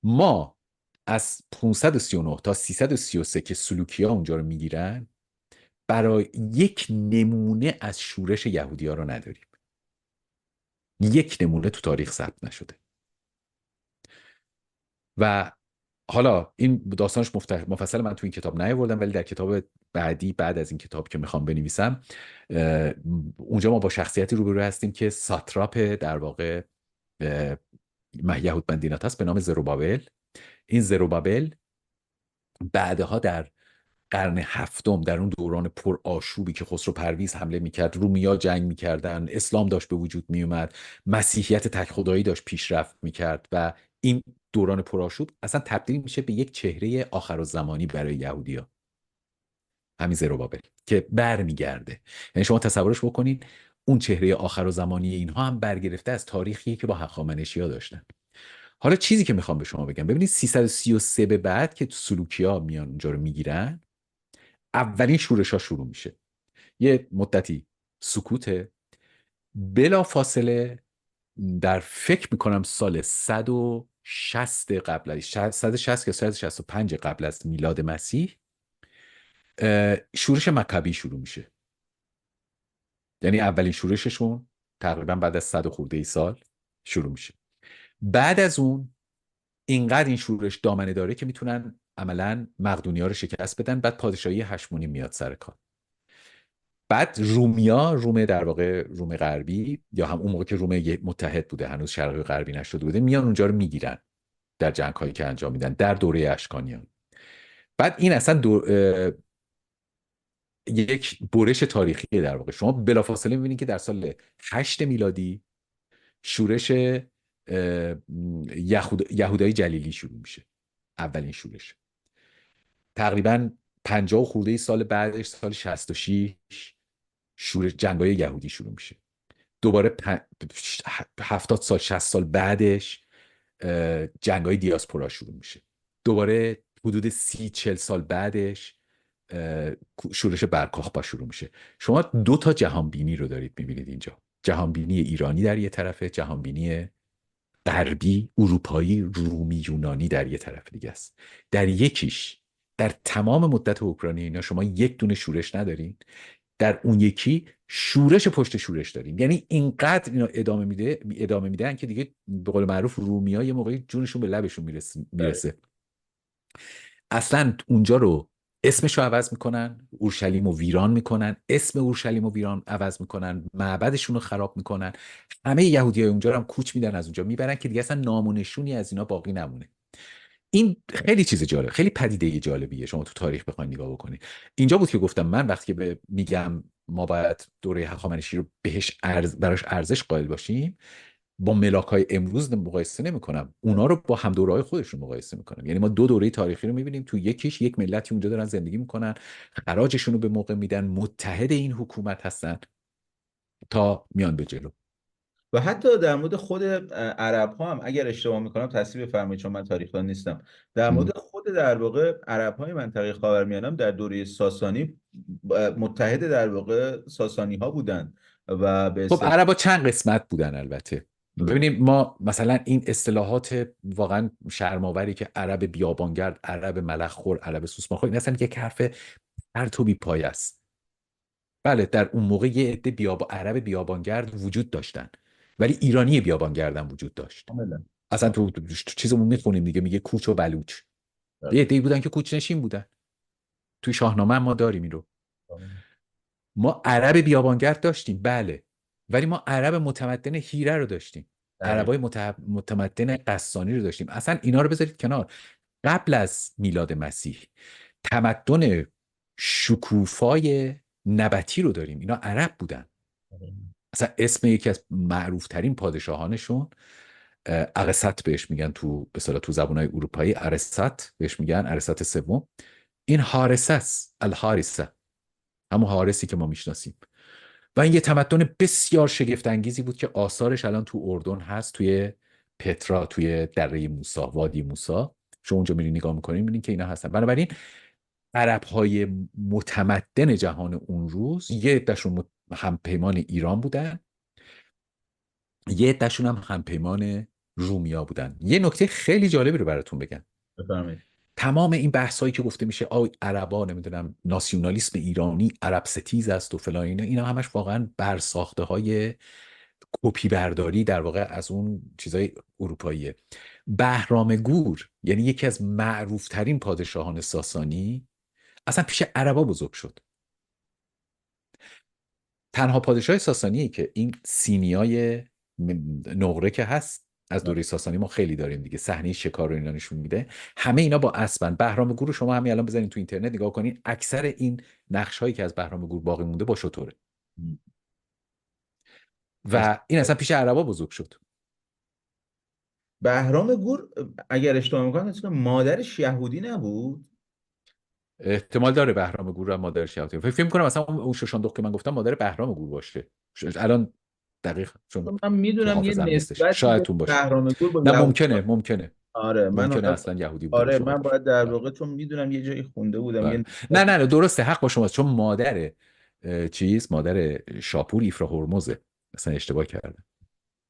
ما از 539 تا 333 که سلوکی ها اونجا رو میگیرن برای یک نمونه از شورش یهودی ها رو نداریم. یک نمونه تو تاریخ ثبت نشده. و حالا این داستانش مفصل من تو این کتاب نیاوردم، ولی در کتاب بعدی بعد از این کتاب که میخوام بنویسم، اونجا ما با شخصیتی روبرو هستیم که ساتراپ در واقع یهود مدینات هست به نام زروبابل. این زروبابل بعدها در قرن هفتم، در اون دوران پر آشوبی که خسرو پرویز حمله میکرد، رومیا جنگ میکردن، اسلام داشت به وجود میومد، مسیحیت تک خدایی داشت پیشرفت میکرد و این دوران پر آشوب اصلا تبدیل میشه به یک چهره آخرالزمانی برای یهودی‌ها. همین زروبابل که برمیگرده، یعنی شما تصورش بکنین اون چهره آخرالزمانی اینها هم برگرفته از تاریخی که با هخامنشی‌ها داشتن. حالا چیزی که میخوام به شما بگم، ببینید 333 به بعد که سلوکی‌ها میان اونجا رو میگیرن، اولین شورش ها شروع میشه. یه مدتی سکوته، بلا فاصله در فکر میکنم سال 160 قبل از 160 یا 165 قبل از میلاد مسیح شورش مکابی شروع میشه. یعنی اولین شورششون تقریبا بعد از 100 خورده ای سال شروع میشه. بعد از اون اینقدر این شورش دامنه داره که میتونن عملا مقدونی‌ها رو شکست بدن. بعد پادشاهی هشمونی میاد سر کار. بعد روم در واقع روم غربی، یا هم اون موقع که روم متحد بوده هنوز شرقی و غربی نشده بوده، میان اونجا رو میگیرن در جنگ هایی که انجام میدن در دوره اشکانیان. بعد این اصلا یک برش تاریخی در واقع. شما بلافاصله میبینید که در سال 8 میلادی شورش یهودای جلیلی شروع میشه. اولین شورش تقریبا 50 خورده ای سال بعدش، سال 66 شورش جنگای یهودی شروع میشه. دوباره 70 سال 60 سال بعدش جنگای دیاسپورا شروع میشه. دوباره حدود 30-40 سال بعدش شورش برکاخ شروع میشه. شما دو تا جهانبینی رو دارید میبینید اینجا. جهانبینی ایرانی در یه طرفه، جهانبینی غربی، اروپایی، رومی، یونانی در یه طرف دیگه است. در یکیش در تمام مدت اوکراین اینا شما یک دونه شورش ندارین، در اون یکی شورش پشت شورش داریم. یعنی اینقدر اینا ادامه میدن که دیگه به قول معروف رومی‌ها یه موقعی جونشون به لبشون میرسه. اصلا اونجا رو اسمش رو عوض میکنن، اورشلیم رو ویران میکنن، اسم اورشلیم رو ویران عوض میکنن، معبدشون رو خراب میکنن. همه یهودیای اونجا رو هم کوچ میدن، از اونجا میبرن که دیگه اصلا نام و نشونی از اینا باقی نمونه. این خیلی چیز جالب، خیلی پدیده جالبیه شما تو تاریخ بخواید نگاه بکنید. اینجا بود که گفتم من وقتی که میگم ما باید دوره هخامنشی رو براش ارزش قائل باشیم، با ملاکای امروز مقایسه نمی‌کنم، اونا رو با هم دوره‌های خودشون مقایسه می‌کنم. یعنی ما دو دوره تاریخی رو می‌بینیم، تو یکیش یک ملتی اونجا دارن زندگی می‌کنن، خراجشون رو به موقع میدن، متحد این حکومت هستن تا میان به جلو. و حتی در مورد خود عرب ها هم اگر اشتباه میکنم تصحیح بفرمایید چون من تاریخ دان نیستم، در مورد خود در واقع عرب های منطقه خاورمیانه هم در دوره ساسانی متحد در واقع ساسانی ها بودن و به خب عربا چند قسمت بودن البته. ببینیم ما مثلا این اصطلاحات واقعا شرم‌آوری که عرب بیابانگرد، عرب ملخ‌خور، عرب سوسمارخور، این اصلا یک حرف پرت و بی‌پایه است. بله در اون موقع یه عده عرب بیابانگرد وجود داشتن، ولی ایرانی بیابانگرد هم وجود داشت. کاملا. اصلا تو چیزمون میخونیم دیگه، میگه کوچ و بلوچ. یه عده‌ای بودن که کوچ نشین بودن. توی شاهنامه هم ما داریم این رو. ما عرب بیابانگرد داشتیم بله، ولی ما عرب متمدن هیره رو داشتیم، عربای متمدن قسطانی رو داشتیم. اصلا اینا رو بذارید کنار. قبل از میلاد مسیح تمدن شکوفای نبطی رو داریم، اینا عرب بودن. اصلا اسم یکی از معروف ترین پادشاهانشون ارسط بهش میگن، تو به اصطلاح تو زبانهای اروپایی ارسط بهش میگن، ارسط سوم. این حارسه است، الحارسه، همون حارسی که ما میشناسیم. و این یه تمدن بسیار شگفت انگیزی بود که آثارش الان تو اردن هست، توی پترا، توی دره موسی، وادی موسی. شما اونجا میرین نگاه میکنین میبینین که اینا هستن. بنابراین عرب‌های متمدن جهان اون روز یه عده‌شون همپیمان ایران بودن، یه عده‌شون هم همپیمان رومیا بودن. یه نکته خیلی جالبی رو براتون بگم. بفرمایید. تمام این بحثایی که گفته میشه عربا نمیدونم ناسیونالیسم ایرانی عرب ستیز است و فلان، اینا همش واقعا برساخته های کپی برداری در واقع از اون چیزای اروپاییه. بهرام گور یعنی یکی از معروف ترین پادشاهان ساسانی اصلا پیش عربا بزرگ شد. تنها پادشاه ساسانی که این سینیای نقره که هست از دوره ساسانی ما خیلی داریم دیگه، صحنه شکار رو اینا نشون میده. همه اینا با اسبن. بهرام گور رو شما همین الان بزنید تو اینترنت نگاه کنین، اکثر این نقش هایی که از بهرام گور باقی مونده با شتره. پس و این اصلا پیش عربا بزرگ شد. بهرام گور اگر اشتباه میکنم مادرش یهودی نبود؟ احتمال داره بهرام گور رو مادرش یهودی. فکر می‌کنم مثلا اون شوشاندخت که من گفتم مادر بهرام گور باشه. الان دقیق چون من تو میدونم یه حافظم نیستش، نسبتی شاید به اون باشه. بهرام گور با نه یهودی. ممکنه آره من ممکنه حالا، اصلا یهودی بوده آره باشه من خودش. باید در بله. واقع، چون میدونم یه جایی خونده بودم یه بله. نه نسبتی. درسته، حق با شماست، چون مادر مادر شاپور ایفرا هرمزه، مثلا اشتباه کردم.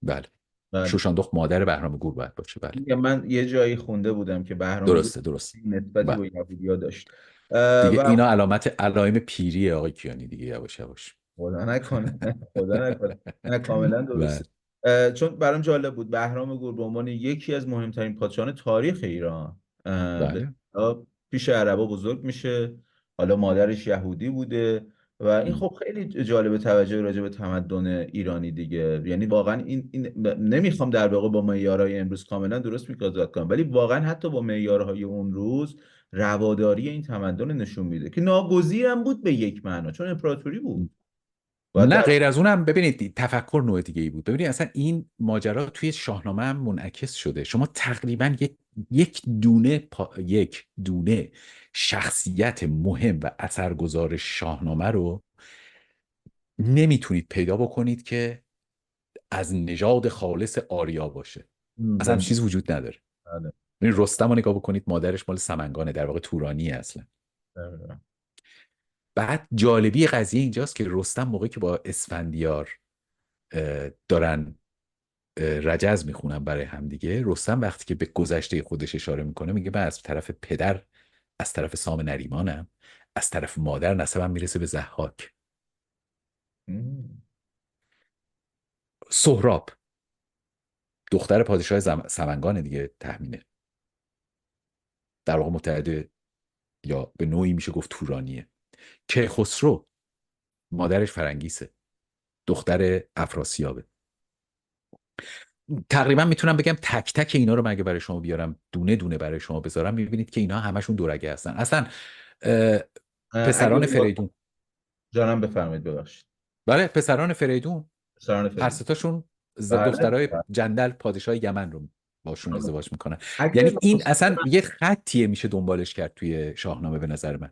بله. بله. شوشاندخت مادر بهرام گور باید باشه. بله. میگم من یه جایی خونده بودم که بهرام گور درست. نسبتی بله. با یهودیا داشت. دیگه و اینا علائم پیریه آقای کیانی دیگه، یواش یواش. خدا نکنه خدا نکنه. نه کاملا درسته. بله. چون برام جالب بود بهرام گور به عنوان یکی از مهمترین پادشاهان تاریخ ایران به بله. اصطلاح پیش عربا بزرگ میشه. حالا مادرش یهودی بوده و این خب خیلی جالب توجه راجع به تمدن ایرانی دیگه. یعنی واقعا این نمیخوام در واقع با معیارهای امروز کاملا درست میکازات کنم، ولی واقعا حتی با معیارهای اون روز رواداری این تمدن نشون میده که ناگزیرم بود به یک معنا، چون امپراتوری بود. و نه در غیر از اونم ببینید تفکر نوع دیگه ای بود. ببینید اصلا این ماجرا توی شاهنامه هم منعکس شده. شما تقریبا یک دونه شخصیت مهم و اثرگذار شاهنامه رو نمیتونید پیدا بکنید که از نژاد خالص آریا باشه. اصلا هم بله. چیز وجود نداره. بله. ببین رستم رو نگاه بکنید، مادرش مال سمنگانه، در واقع تورانیه اصلا. بله. بعد جالبی قضیه اینجاست که رستم موقعی که با اسفندیار دارن رجز میخونن برای همدیگه، رستم وقتی که به گذشته خودش اشاره میکنه میگه من از طرف پدر از طرف سام نریمانم، از طرف مادر نسبم میرسه به ضحاک. مم. سهراب دختر پادشاه سمنگان دیگه، تهمینه، در واقع متعدد یا به نوعی میشه گفت تورانیه. کیخسرو مادرش فرنگیسه، دختر افراسیابه. تقریبا میتونم بگم تک تک اینا رو مگه برای شما بیارم دونه دونه برای شما بذارم میبینید که اینا همشون دورگه هستن. اصلا اه، اگه پسران فریدون، جانم بفرمایید ببخشید. بله پسران فریدون سران هر فعلی. ستاشون بله. دخترای جندل پادشاه یمن رو باشون بله. ازدواج میکنن. اگه یعنی این اصلا یه خطیه میشه دنبالش کرد توی شاهنامه به نظر من.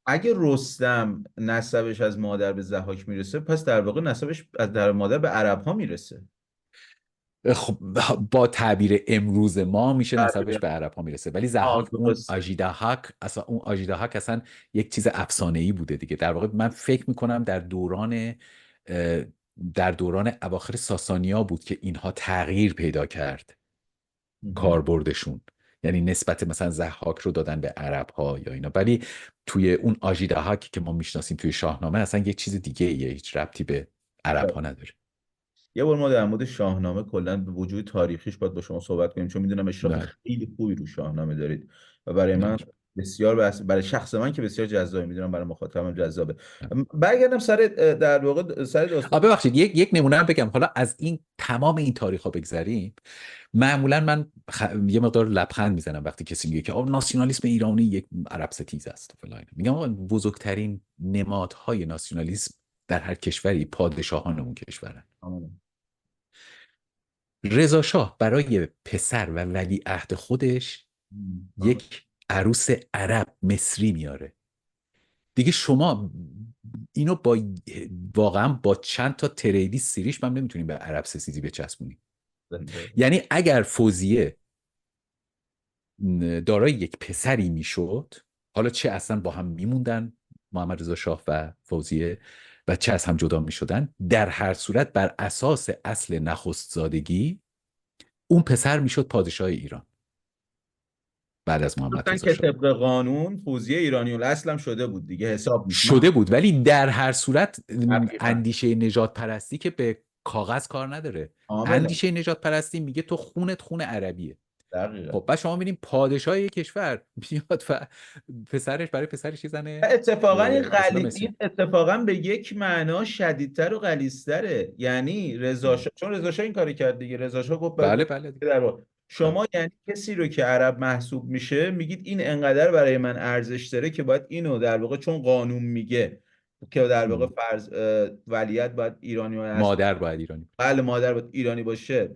اگه رستم نسبش از مادر به ضحاک میرسه، پس در واقع نسبش از در مادر به عرب ها میرسه. خب با تعبیر امروز ما میشه نسبش تعبیر به عرب ها میرسسه، ولی ضحاک اون درسته. آژیداهاک اصلا، اون آژیداهاک اصلا یک چیز افسانه ای بوده دیگه. در واقع من فکر میکنم در دوران اواخر ساسانیا بود که اینها تغییر پیدا کرد مهم. کاربردشون. یعنی نسبت مثلا ضحاک رو دادن به عرب ها یا اینا، ولی توی اون آژیداهاک که ما میشناسیم توی شاهنامه اصلا یک چیز دیگه ایه، هیچ ربطی به عرب ها نداره. یه بار ما در مورد شاهنامه کلا به وجود تاریخیش باید با شما صحبت کنیم، چون میدونم اشراف بله. خیلی خوبی رو شاهنامه دارید و برای بله. من بسیار برای شخص من که بسیار جذابه، میدونم برای مخاطبم جذابه. برگردم سر در واقع سر داستان. ببخشید یک نمونه هم بگم، حالا از این تمام این تاریخ ها بگذریم. معمولا من یه مقدار لبخند میزنم وقتی کسی میگه که ناسیونالیسم ایرانی یک عرب ستیز است و فلان. میگم آقا بزرگترین نمادهای ناسیونالیسم در هر کشوری پادشاهان اون کشورن. رضا شاه برای پسر و ولیعهد خودش یک عروس عرب مصری میاره. دیگه شما اینو واقعا با چند تا تریدی سیریش من نمیتونیم به عرب ستیزی بچسبونیم. یعنی اگر فوزیه دارای یک پسری میشد، حالا چه اصلا با هم میموندن محمد رضا شاه و فوزیه و چه از هم جدا میشدن، در هر صورت بر اساس اصل نخست زادگی اون پسر میشد پادشاه ایران بعد از محمد گفتن رضا که شاه. طبق قانون فوزیه ایرانی الاصل هم شده بود دیگه، حساب نیست من. شده بود، ولی در هر صورت دقیقاً. اندیشه نژاد پرستی که به کاغذ کار نداره. کاملا. اندیشه نژاد پرستی میگه تو خونت خون عربیه. دقیقا. خب بعد شما می‌بینید پادشاه یک کشور میاد و پسرش برای پسرش یه و زن اتفاقا به اصطلاح مصری. این اتفاقا به یک معنا شدیدتر و غلیظتره. یعنی رضا شاه، چون رضا شاه این کاری کرد دیگه، رضا شاه گفت باید بله بله در واقع بله. شما یعنی کسی رو که عرب محسوب میشه میگید این انقدر برای من ارزش داره که باید اینو در واقع، چون قانون میگه که در واقع فرض ولیت باید ایرانی و مادر باید ایرانی. بله مادر باید ایرانی باشه،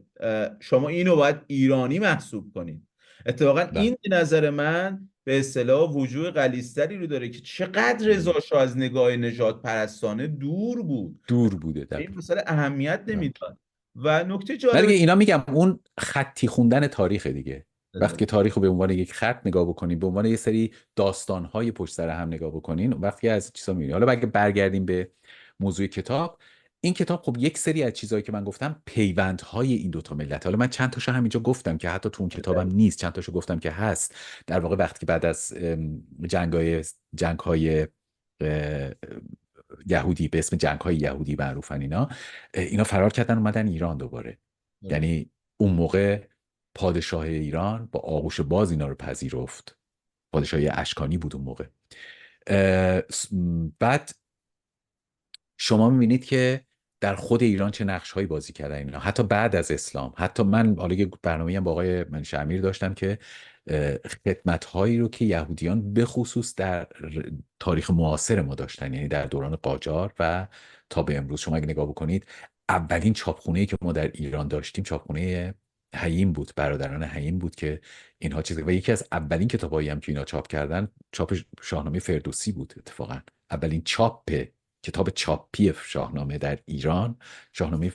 شما اینو باید ایرانی محسوب کنید. اتفاقا بله. این به نظر من به اصطلاح وجوه غلیظتری رو داره که چقدر رضا شاه از نگاه نژاد پرستانه دور بود، دور بوده به این دقیق. مسئله اهمیت بله. نمیداد. و نکته ولی جالب دیگه اینا میگم اون خطی خوندن تاریخ دیگه. وقتی که تاریخ رو به عنوان یک خط نگاه بکنیم، به عنوان یه سری داستان‌های پشت سر هم نگاه بکنین، وقتی از چیزا میبینیم. حالا اگه برگردیم به موضوع کتاب، این کتاب خب یک سری از چیزهایی که من گفتم پیوندهای این دوتا ملت. حالا من چند تاشو همینجا گفتم که حتی تو اون کتابم نیست، چند تاشو گفتم که هست. در واقع وقتی که بعد از جنگ‌های یهودی به اسم جنگ‌های یهودی معروفن، اینا فرار کردن اومدن ایران دوباره. یعنی اون موقع پادشاه ایران با آغوش باز اینا رو پذیرفت. پادشاهی اشکانی بود اون موقع. بعد شما میبینید که در خود ایران چه نقش‌هایی بازی کردن اینا، حتی بعد از اسلام. حتی من حالا یه برنامه‌ای هم با آقای منیش امیر داشتم که خدمت‌هایی رو که یهودیان به خصوص در تاریخ معاصر ما داشتن، یعنی در دوران قاجار و تا به امروز، شما اگه نگاه بکنید اولین چاپخونه‌ای که ما در ایران داشتیم چاپخونه حییم بود، برادران حییم بود که اینها چیزی، و یکی از اولین کتابایی هم که اینا چاپ کردن چاپ شاهنامه فردوسی بود. اتفاقا اولین کتاب چاپی شاهنامه در ایران، شاهنامه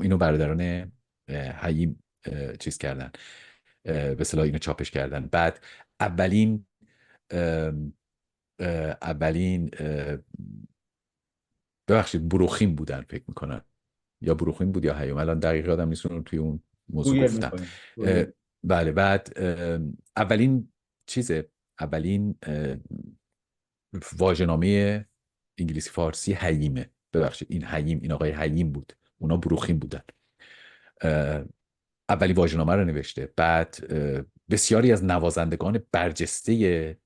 اینو برادران حییم چیز کردن، به اصطلاح اینو چاپش کردن. بعد اولین اولین ببخشید بروخیم بودن فکر میکنن، یا بروخیم بود یا هیوم، الان دقیق یادم نیست، رو توی اون موضوع گوگل گفتم. میکنیم. بله. بعد اولین اولین واژه‌نامه انگلیسی فارسی حییمه. ببخشید این حییم، این آقای حییم بود، اونا بروخیم بودن. اولی واژه‌نامه رو نوشته. بعد بسیاری از نوازندگان برجسته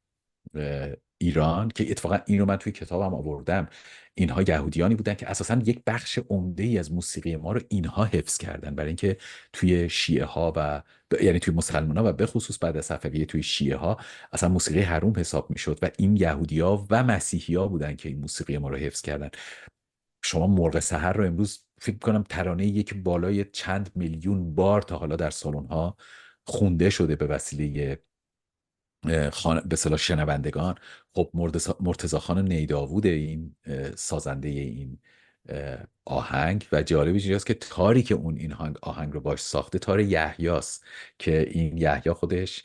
ایران که اتفاقا این رو من توی کتابم آوردم، اینها یهودیانی بودن که اساسا یک بخش عمده ای از موسیقی ما رو اینها حفظ کردن، برای اینکه توی شیعه ها یعنی توی مسلمان ها و به خصوص بعد از صفویه توی شیعه ها اصلا موسیقی حروم حساب میشد و این یهودی ها و مسیحی ها بودن که این موسیقی ما رو حفظ کردن. شما مرغ سحر رو امروز فکر کنم ترانه یک بالای چند میلیون بار تا حالا در سالن ها خونده شده به وسیله به اصطلاح شنوندگان. خب مرتضی خان نیداوود این سازنده این آهنگ، و جالبیش اینجاست که تاری که اون این آهنگ رو باش ساخته تار یحیاست که این یحیی خودش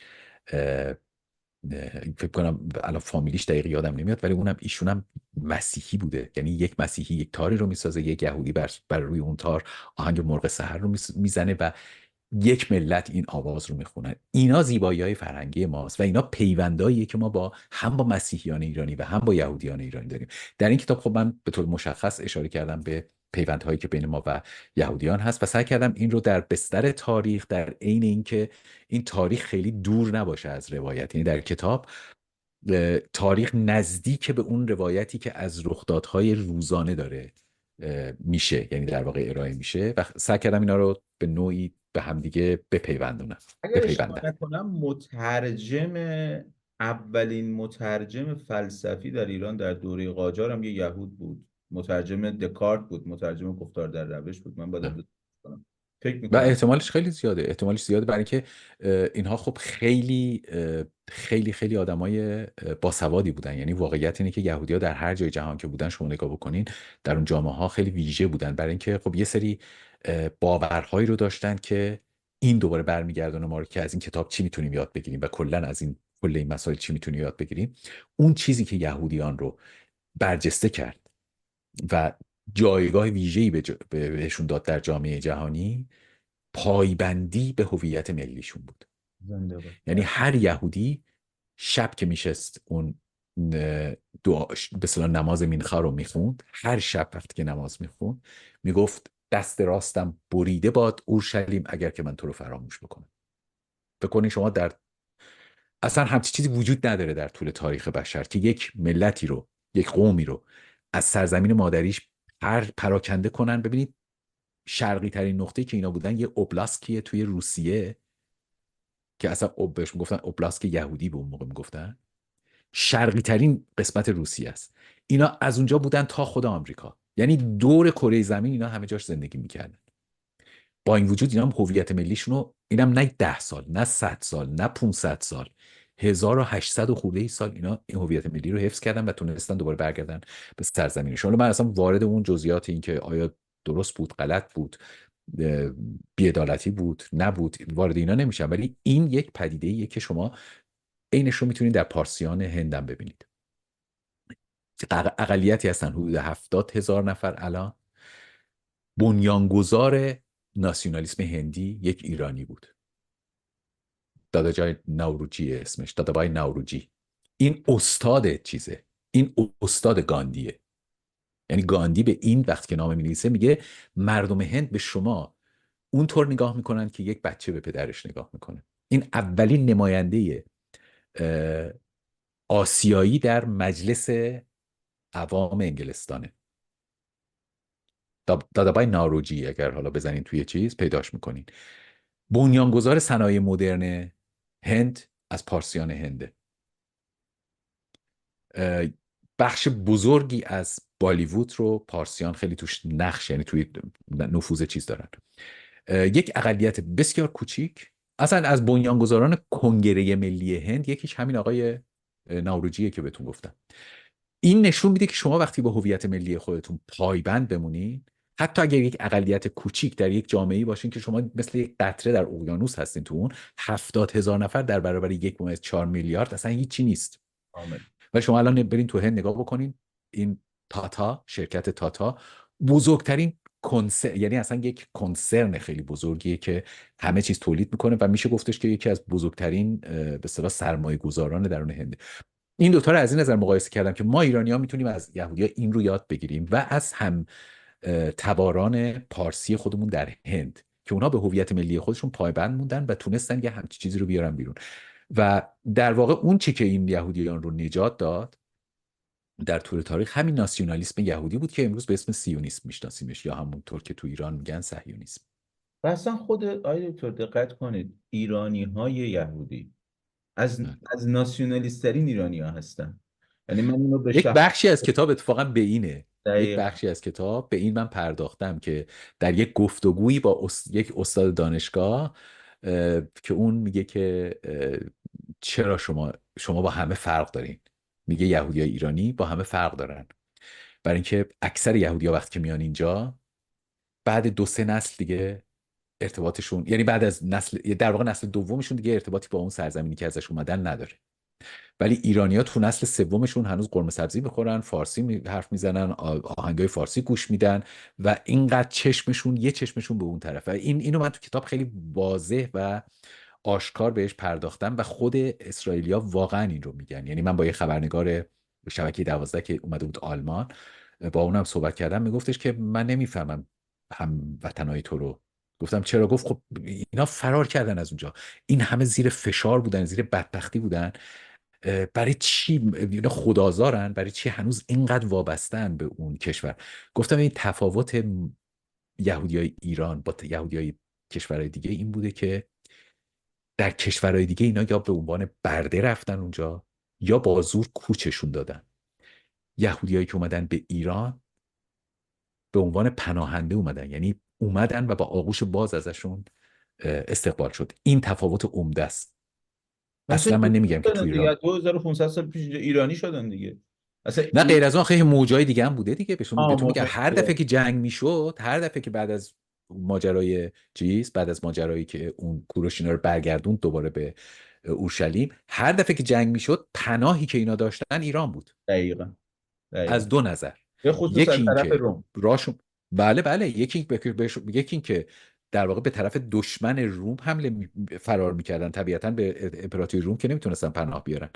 فکر کنم الان فامیلیش دقیق یادم نمیاد، ولی اونم ایشونم مسیحی بوده. یعنی یک مسیحی یک تاری رو میسازه، یک یهودی بر روی اون تار آهنگ مرغ سحر رو میزنه و یک ملت این آواز رو میخونن. اینا زیبایی های فرهنگی ماست و اینا پیونداییه که ما هم با مسیحیان ایرانی و هم با یهودیان ایرانی داریم. در این کتاب خب من به طور مشخص اشاره کردم به پیوندهایی که بین ما و یهودیان هست و سعی کردم این رو در بستر تاریخ، در عین اینکه این تاریخ خیلی دور نباشه از روایت، یعنی در کتاب تاریخ نزدیک به اون روایتی که از رخدادهای روزانه داره میشه، یعنی در واقع ارائه میشه، و سعی کردم اینا رو به نوعی به همدیگه اگر اشتباه بپیوندن. نکنم اولین مترجم فلسفی در ایران در دوره قاجار هم یه یهود بود. مترجم دکارت بود، مترجم گفتار در روش بود. من باید کنم، فکر و میکنم. احتمالش خیلی زیاده، برای اینکه اینها خب خیلی خیلی خیلی آدمای باسوادی بودن. یعنی واقعیت اینه که یهودی‌ها در هر جای جهان که بودن شما نگاه بکنین در اون جامعه ها خیلی ویژه بودن، برای اینکه خب یه سری باورهایی رو داشتن که این دوباره برمیگردونه ما رو که از این کتاب چی میتونیم یاد بگیریم و کلا از کل این مسائل چی میتونیم یاد بگیریم. اون چیزی که یهودیان رو برجسته کرد و جایگاه ویژه‌ای بهشون داد در جامعه جهانی، پایبندی به هویت ملیشون بود. زنده باد. یعنی هر یهودی شب که میشست اون دعا به اصطلاح نماز مینخا رو میخوند، هر شب وقتی که نماز میخوند میگفت دست راستم بریده باد اورشلیم اگر که من تو رو فراموش بکنم. فکر کنید شما در اصلا همچی چیزی وجود نداره در طول تاریخ بشر که یک ملتی رو، یک قومی رو از سرزمین مادریش پراکنده کنن. ببینید شرقی ترین نقطه که اینا بودن یه اوبلاسکیه توی روسیه که اصلا بهش میگفتن اوبلاسک یهودی، به اون موقع میگفتن شرقی ترین قسمت روسیه است. اینا از اونجا بودن تا خود آمریکا، یعنی دور کره زمین اینا همه جاش زندگی میکردن. با این وجود اینا هم هویت ملیشونو، اینم نه 10 سال، نه 100 سال، نه 500 سال، 1800 و خورده ای سال اینا این هویت ملی رو حفظ کردن و تونستن دوباره برگردن به سرزمینشون. من اصلا وارد اون جزئیات این که آیا درست بود، غلط بود، بی‌عدالتی بود، نبود، وارد اینا نمیشم، ولی این یک پدیده ایه که شما عینش رو میتونید در پارسیان هندم ببینید. اقلیتی هستن حدود 70,000 نفر. الان بنیانگذار ناسیونالیسم هندی یک ایرانی بود، داداجای نوروجی اسمش، دادابای نوروجی. این استاد چیزه، این استاد گاندیه. یعنی گاندی به این وقت که نامه می‌نویسه میگه مردم هند به شما اونطور نگاه میکنن که یک بچه به پدرش نگاه میکنه. این اولین نماینده آسیایی در مجلس عوام انگلستانه. دادابای ناروجی، اگر حالا بزنین توی چیز پیداش میکنین. بنیانگذار صنایع مدرن هند از پارسیان هنده. بخش بزرگی از بالیوود رو پارسیان خیلی توش نقش، یعنی توی نفوذ چیز دارن. یک اقلیت بسیار کوچیک، اصلا از بنیانگذاران کنگره ملی هند یکیش همین آقای نوروجیه که بهتون گفتم. این نشون میده که شما وقتی با هویت ملی خودتون پایبند بمونین، حتی اگر یک اقلیت کوچیک در یک جامعه‌ای باشین که شما مثل یک قطره در اقیانوس هستین، تو اون 70,000 نفر در برابر 1.4 میلیارد اصلا هیچی نیست. کامل. و شما الان برین تو هند نگاه بکنین، این تاتا، شرکت تاتا بزرگترین یعنی اصلا یک کنسرن خیلی بزرگیه که همه چیز تولید میکنه و میشه گفتش که یکی از بزرگترین به اصطلاح سرمایه گذاران درون هند. این دوتا رو از این نظر مقایسه کردم که ما ایرانی ها میتونیم از یهودی ها این رو یاد بگیریم و از هم تباران پارسی خودمون در هند که اونا به هویت ملی خودشون پایبند موندن و تونستن یه همچین چیزی رو بیارن بیرون. و در واقع اون چی که این یهودیان رو نجات داد در طول تاریخ همین ناسیونالیسم یهودی بود که امروز به اسم سیونیسم میشناسیمش، یا همونطور که تو ایران میگن صهیونیسم. و اصلا خود آقای دکتر دقت کنید، ایرانی های یهودی از ناسیونالیست ترین ایرانی ها هستن. یعنی من اینو به یک شخص بخشی از کتاب اتفاقا به اینه، یک دقیق بخشی از کتاب به این من پرداختم که در یک گفتگویی با یک استاد دانشگاه که اون میگه که چرا شما با همه فرق دارین. میگه یهودیای ایرانی با همه فرق دارن، برای اینکه اکثر یهودی‌ها وقتی که میان اینجا بعد 2-3 نسل دیگه ارتباطشون، یعنی بعد از نسل، در واقع نسل دومشون دیگه ارتباطی با اون سرزمینی که ازش اومدن نداره. ولی ایرانی‌ها تو نسل سومشون هنوز قرمه سبزی میخورن، فارسی حرف میزنن، آهنگای فارسی گوش میدن و اینقدر یه چشمشون به اون طرفه. اینو من تو کتاب خیلی واضح و آشکار بهش پرداختم و خود اسرائیلیا واقعا این رو میگن. یعنی من با یه خبرنگار شبکه 12 که اومده بود آلمان، با اونم صحبت کردم، میگفتش که من نمیفهمم هموطنای تو رو. گفتم چرا؟ گفت خب اینا فرار کردن از اونجا، این همه زیر فشار بودن، زیر بدبختی بودن، برای چی اینا خدازارن؟ برای چی هنوز اینقدر وابستن به اون کشور؟ گفتم این تفاوت یهودیای ایران با یهودیای کشورهای دیگه این بوده که در کشورهای دیگه اینا یا به عنوان برده رفتن اونجا یا با زور کوچشون دادن. یهودیایی که اومدن به ایران به عنوان پناهنده اومدن، یعنی اومدن و با آغوش باز ازشون استقبال شد. این تفاوت عمده است. بچه اصلا من نمیگم که تو شدن دیگه، ایران 2500 سال پیش اینجا ایرانی شدن دیگه. اصلا نه، این غیر از اون خیلی موجای دیگه هم بوده دیگه. بهتون میگم هر دفعه متشکرم. که جنگ میشد، هر دفعه که بعد از ماجرای بعد از ماجرایی که اون کوروش اینا رو برگردوند دوباره به اورشلیم، هر دفعه که جنگ میشد پناهی که اینا داشتن ایران بود. دقیقا دقیقا. از دو نظر. به خصوص از یکی این طرف که روم. راشون، بله یکی این که در واقع به طرف دشمن روم فرار میکردن، طبیعتا به امپراتوری روم که نمیتونستن پناه بیارن،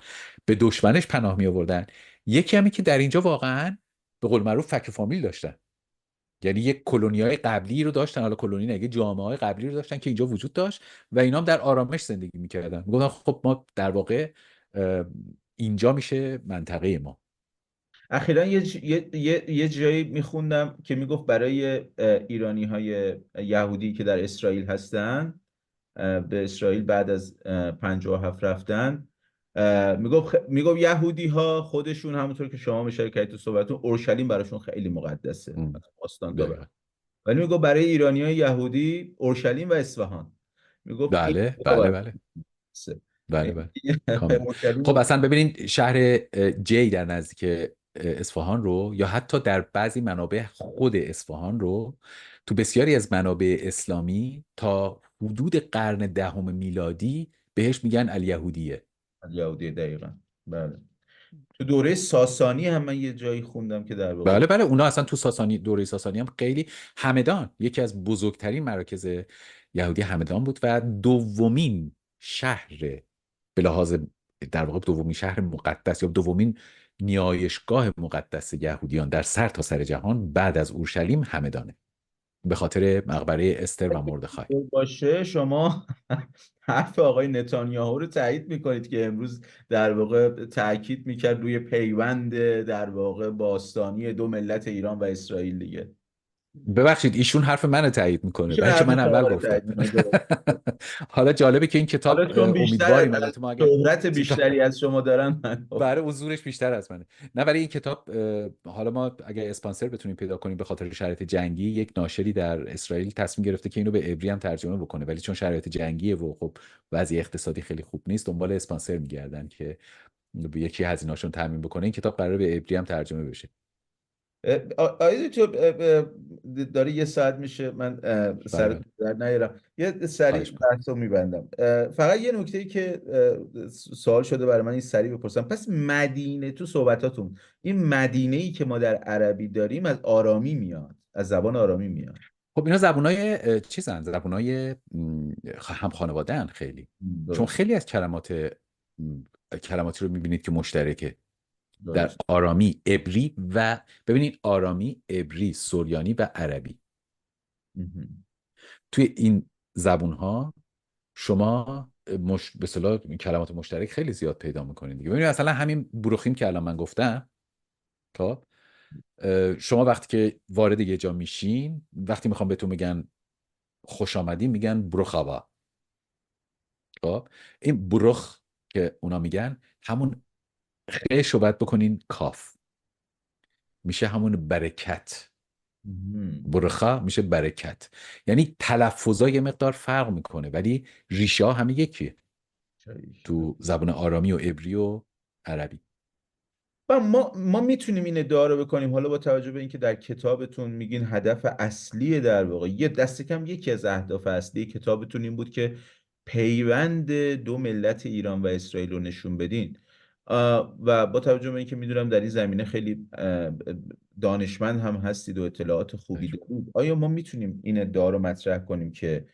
به دشمنش پناه می آوردن. یکی همی که در اینجا واقعا به قول معروف فک فامیل داشتن، یعنی یک کلونیای قبلی رو داشتن، حالا کلونی نگه جامعه های قبلی رو داشتن که اینجا وجود داشت و اینا هم در آرامش زندگی میکردن. میگفتن خب ما در واقع اینجا میشه منطقه ما. اخیرا یه جایی میخوندم که میگفت برای ایرانی های یهودی که در اسرائیل هستن، به اسرائیل بعد از 57 رفتن، میگفت یهودی ها خودشون همونطور که شما اشاره کردید تو صحبتتون، اورشلیم براشون خیلی مقدسه، م. از باستان تا به دقیقا. ولی میگفت برای ایرانی های یهودی اورشلیم و اصفهان، میگفت این بله دو بله براشون بله مقدسه. بله بله کاملا. خب اورشلیم اصلا ببینید شهر جی در نزدیک اصفهان رو، یا حتی در بعضی منابع خود اصفهان رو، تو بسیاری از منابع اسلامی تا حدود قرن دهم میلادی بهش میگن الیهودیه. یهودی دقیقا. بله. تو دوره ساسانی هم من یه جایی خوندم که در واقع بله بله اونا اصلا تو ساسانی، دوره ساسانی هم خیلی، همدان یکی از بزرگترین مراکز یهودی همدان بود و دومین شهر به لحاظ در واقع دومین شهر مقدس یا دومین نیایشگاه مقدس یهودیان در سر تا سر جهان بعد از اورشلیم همدانه، به خاطر مقبره استر و مردخای. باشه. شما حرف آقای نتانیاهو رو تایید میکنید که امروز در واقع تاکید میکرد روی پیوند در واقع باستانی دو ملت ایران و اسرائیل دیگه. ببخشید ایشون حرف منو تایید میکنه میشه برای چه حرف من اول شما رو گفتم. تایید میکنید؟ درست. حالا جالبه که این کتاب حالا چون بیشتر امیدواریم، البته ما اگه شهرت بیشتری از شما دارن، من برای حضورش بیشتر از منه. نه ولی این کتاب حالا ما اگه اسپانسر بتونیم پیدا کنیم به خاطر شرایط جنگی، یک ناشری در اسرائیل تصمیم گرفته که اینو به عبری هم ترجمه بکنه، ولی چون شرایط جنگیه و خب وضع اقتصادی خیلی خوب نیست، دنبال اسپانسر میگردن که یکی هزینه‌شون تامین بکنه. این کتاب قراره به عبری هم ترجمه بشه. آیدی تو داره یه ساعت میشه، من بله سرت بله در نیارم، یه سریع خواهش می‌کنم. بحث رو میبندم. فقط یه نکته ای که سوال شده برای من این سریع بپرسم. پس مدینه تو صحبتاتون، این مدینه ای که ما در عربی داریم از آرامی میاد، از زبان آرامی میاد؟ خب اینا زبونای چیزن، زبونای هم خانواده‌ان خیلی، چون درست. خیلی از کلماتی رو میبینید که مشترکه در درست. آرامی، عبری و ببینید آرامی، عبری، سریانی و عربی. مهم. توی این زبون ها شما به اصطلاح کلمات مشترک خیلی زیاد پیدا میکنید دیگه. ببینید مثلا همین بروخیم که الان من گفتم، خب شما وقتی که وارد یه جا میشین، وقتی میخوام بهتون میگن خوش آمدین میگن بروخاوا. خب این بروخ که اونا میگن، همون خش رو باید بکنین کاف، میشه همون برکت. مهم. برخا میشه برکت. یعنی تلفظا یه مقدار فرق میکنه ولی ریشه ها همه یکیه تو زبان آرامی و عبری و عربی. و ما میتونیم این ادعا رو بکنیم، حالا با توجه به اینکه در کتابتون میگین هدف اصلی، در واقع یه دست کم یکی از اهداف اصلی کتابتون این بود که پیوند دو ملت ایران و اسرائیل رو نشون بدین، و با توجه به اینکه میدونم در این زمینه خیلی دانشمند هم هستید و اطلاعات خوبی دارید، آیا ما میتونیم این ادعا رو مطرح کنیم که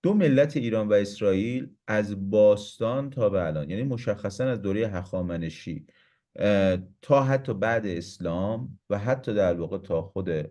دو ملت ایران و اسرائیل از باستان تا به الان، یعنی مشخصا از دوره هخامنشی تا حتی بعد اسلام و حتی در واقع تا خود 57،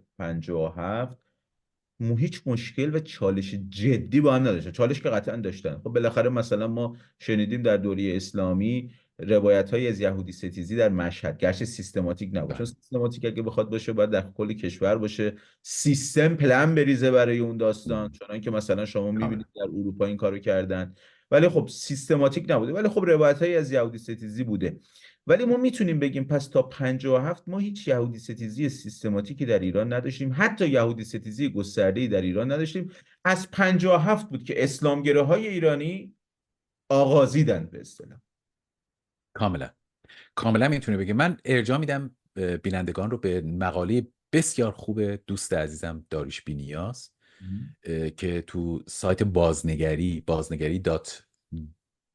هیچ مشکل و چالش جدی با هم نداشتن؟ چالش که قطعا داشتن. خب بالاخره مثلا ما شنیدیم در دوره اسلامی روایت های از یهودی ستیزی در مشهد، گرچه سیستماتیک نبود، چون بله. سیستماتیک اگه بخواد باشه باید در کل کشور باشه، سیستم پلن بریزه برای اون داستان، م. چون که مثلا شما کاملا. میبینید در اروپا این کارو کردن. ولی خب سیستماتیک نبوده، ولی خب روایت های از یهودی ستیزی بوده. ولی ما میتونیم بگیم پس تا 57 ما هیچ یهودی ستیزی سیستماتیکی در ایران نداشتیم، حتی یهودی ستیزی گسترده‌ای در ایران نداشتیم. از 57 بود که اسلامگراهای ایرانی آغازیدن به اصطلاح. کاملا کاملا میتونه بگه. من ارجاع میدم بینندگان رو به مقاله بسیار خوب دوست عزیزم داریوش بینیاز که تو سایت بازنگری دات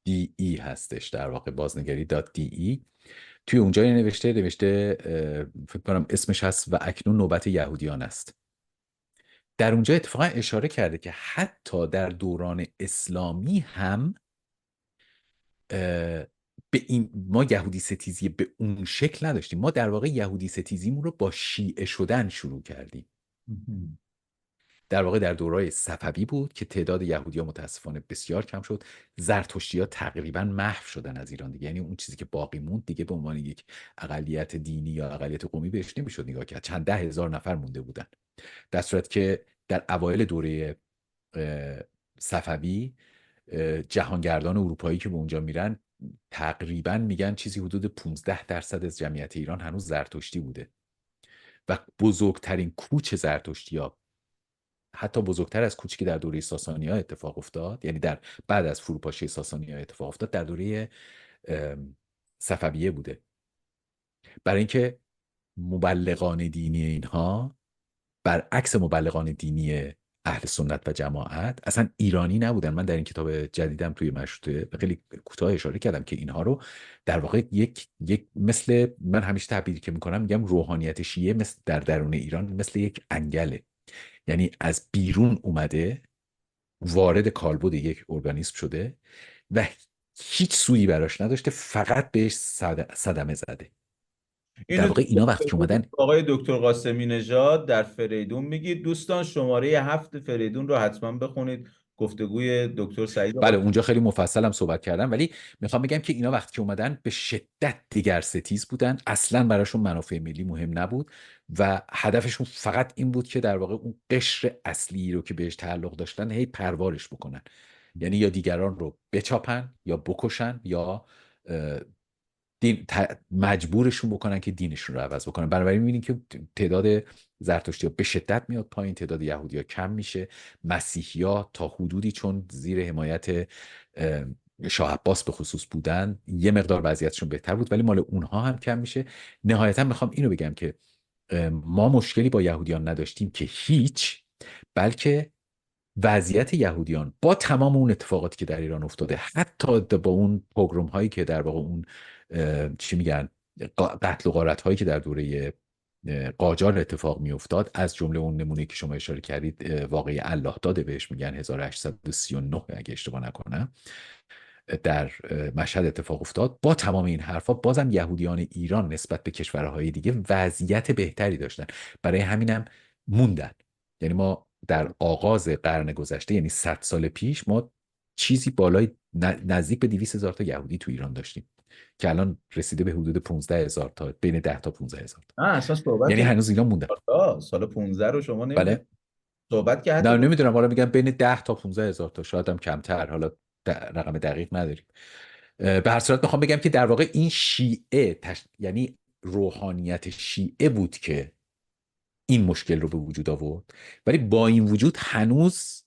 دی ای هستش، در واقع بازنگری دات دی ای. توی اونجا نوشته فکر کنم اسمش هست و اکنون نوبت یهودیان است. در اونجا اتفاقا اشاره کرده که حتی در دوران اسلامی هم به این ما یهودی ستیزی به اون شکل نداشتیم. ما در واقع یهودی ستیزیمون رو با شیعه شدن شروع کردیم. در واقع در دورای صفوی بود که تعداد یهودی‌ها متاسفانه بسیار کم شد. زرتشتی‌ها تقریبا محو شدن از ایران دیگه، یعنی اون چیزی که باقی موند دیگه به عنوان یک اقلیت دینی یا اقلیت قومی بهش نمیشد نگاه کرد. چند ده هزار نفر مونده بودن، در صورت که در اوایل دوره اه، صفوی جهانگردان اروپایی که به اونجا میرن تقریبا میگن چیزی حدود 15% از جمعیت ایران هنوز زرتشتی بوده و بزرگترین کوچ زرتشتی‌ها، حتی بزرگتر از کوچی که در دوره ساسانی‌ها اتفاق افتاد، یعنی در بعد از فروپاشی ساسانی‌ها اتفاق افتاد، در دوره صفویه بوده. برای اینکه مبلغان دینی اینها برعکس مبلغان دینی اهل سنت و جماعت اصلا ایرانی نبودن. من در این کتاب جدیدم توی مشروطه به خیلی کوتاه اشاره کردم که اینها رو در واقع یک مثل، من همیشه تعبیری که میکنم میگم روحانیت شیعه مثل در درون ایران مثل یک انگله، یعنی از بیرون اومده، وارد کالبد یک ارگانیسم شده و هیچ سودی براش نداشته، فقط بهش صدمه زده. در اینو واقع اینا وقتی که اومدن، آقای دکتر قاسمی نژاد در فریدون میگید. دوستان شماره 7 فریدون رو حتما بخونید، گفتگوی دکتر سعید بله اونجا خیلی مفصلم صحبت کردم، ولی میخوام بگم که اینا وقتی که اومدن به شدت دیگر ستیز بودن، اصلا براشون منافع ملی مهم نبود و هدفشون فقط این بود که در واقع اون قشر اصلی رو که بهش تعلق داشتن هی پروارش بکنن، یعنی یا دیگران رو بچاپن یا بکشن یا مجبورشون بکنن که دینشون رو عوض بکنن. بنابراین میبینیم که تعداد زرتشتی ها به شدت میاد پایین، تعداد یهودی ها کم میشه، مسیحی ها تا حدودی چون زیر حمایت شاه عباس به خصوص بودن یه مقدار وضعیتشون بهتر بود، ولی مال اونها هم کم میشه. نهایتا میخوام اینو بگم که ما مشکلی با یهودیان نداشتیم که هیچ، بلکه وضعیت یهودیان با تمام اون اتفاقاتی که در ایران افتاده، حتی با اون پوگروم هایی که در واقع اون چی میگن قتل و غارت هایی که در دوره قاجار اتفاق می افتاد، از جمله اون نمونه که شما اشاره کردید واقعی الله داده بهش میگن 1839 اگه اشتباه نکنم در مشهد اتفاق افتاد، با تمام این حرفا بازم یهودیان ایران نسبت به کشورهای دیگه وضعیت بهتری داشتن، برای همینم موندن. یعنی ما در آغاز قرن گذشته، یعنی 100 سال پیش، ما چیزی بالای نزدیک به 200,000 تا یهودی تو ایران داشتیم که الان رسیده به حدود 15,000 تا، بین 10 تا 15,000 تا. اصلا صحبت یعنی هنوز اینا موندن. سال 15 رو شما نمیدونید، بله صحبت که حتی نه نمیدونم، حالا میگم بین 10 تا 15,000 تا، شاید هم کمتر، حالا رقم دقیق نداریم. به هر صورت میخوام بگم که در واقع این شیعه یعنی روحانیت شیعه بود که این مشکل رو به وجود آورد، ولی با این وجود هنوز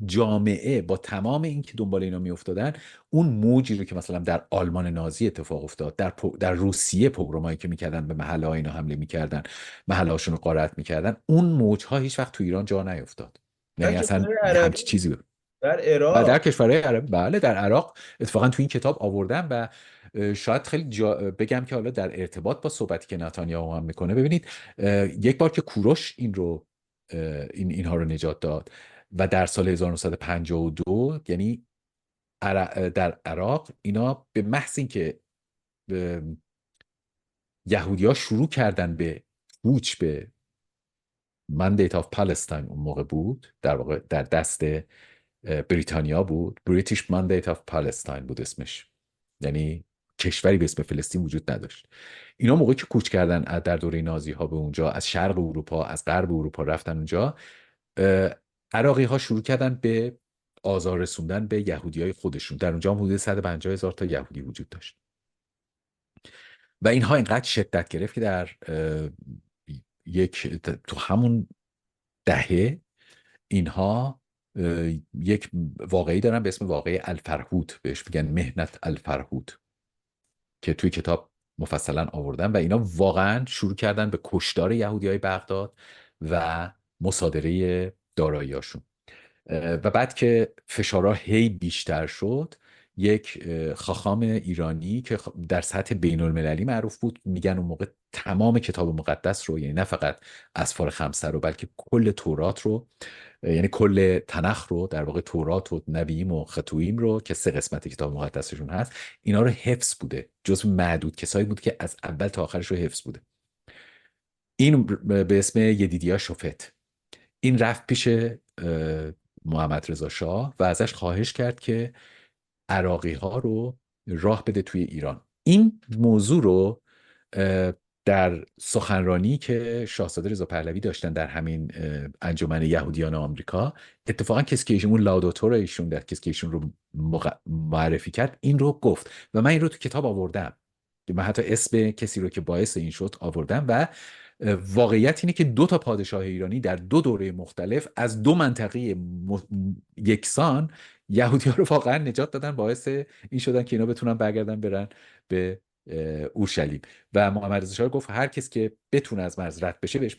جامعه با تمام این که دنبال اینا میافتادن، اون موجی رو که مثلا در آلمان نازی اتفاق افتاد، در روسیه پوگرومایی که میکردن به محله ها اینا حمله میکردن، محله هاشون رو غارت میکردن، اون موج ها هیچ وقت تو ایران جا نیفتاد. در یعنی اصلا کشورهای عربی، همچی چیزی بود. در و در عراق. کشورهای عرب، بله در عراق اتفاقا تو این کتاب آوردم و شاید خیلی بگم که حالا در ارتباط با صحبتی که نتانیاهو هم میکنه، ببینید یک بار که کوروش اینها رو نجات داد و در سال 1952، یعنی در عراق اینا به محض اینکه یهودی‌ها شروع کردن به کوچ به مندیت آف پالستاین، اون موقع بود در واقع در دست بریتانیا بود، بریتیش ماندیت آف پالستاین بود اسمش، یعنی کشوری به اسم فلسطین وجود نداشت. اینا موقعی که کوچ کردن در دوره نازی ها به اونجا، از شرق اروپا از غرب اروپا رفتن اونجا، عراقی ها شروع کردن به آزار رسوندن به یهودی های خودشون. در اونجا هم حدود 150,000 تا یهودی وجود داشت و اینها اینقدر شدت گرفت که در تو همون دهه اینها یک واقعی دارن به اسم واقعه الفرهود، بهش میگن مهنت الفرهود، که توی کتاب مفصلا آوردن و اینا واقعا شروع کردن به کشتار یهودی های بغداد و مصادره داراییاشون. و بعد که فشارها هی بیشتر شد، یک خاخام ایرانی که در سطح بین المللی معروف بود، میگن اون موقع تمام کتاب مقدس رو، یعنی نه فقط اسفار خمسه رو بلکه کل تورات رو، یعنی کل تنخ رو، در واقع تورات و نوییم و ختوییم رو که 3 قسمت کتاب مقدسشون هست، اینا رو حفظ بوده، جزو معدود کسایی بود که از اول تا آخرش رو حفظ بوده. این به اسم یدیدیا شوفت، این رفت پیش محمد رضا شاه و ازش خواهش کرد که عراقی ها رو راه بده توی ایران. این موضوع رو در سخنرانی که شاهزاده رضا پهلوی داشتن در همین انجمن یهودیان آمریکا، اتفاقا کسی که ایشون لاداتور ایشون در کسی که ایشون رو معرفی کرد این رو گفت و من این رو تو کتاب آوردم. من حتی اسم کسی رو که باعث این شد آوردم و واقعیت اینه که دو تا پادشاه ایرانی در دو دوره مختلف از دو منطقه یکسان یهودی ها رو واقعا نجات دادن، باعث این شدن که اینا بتونن برگردن برن به اورشلیم. و محمد رضا شاه گفت هر کس که بتونه از مرز رد بشه بهش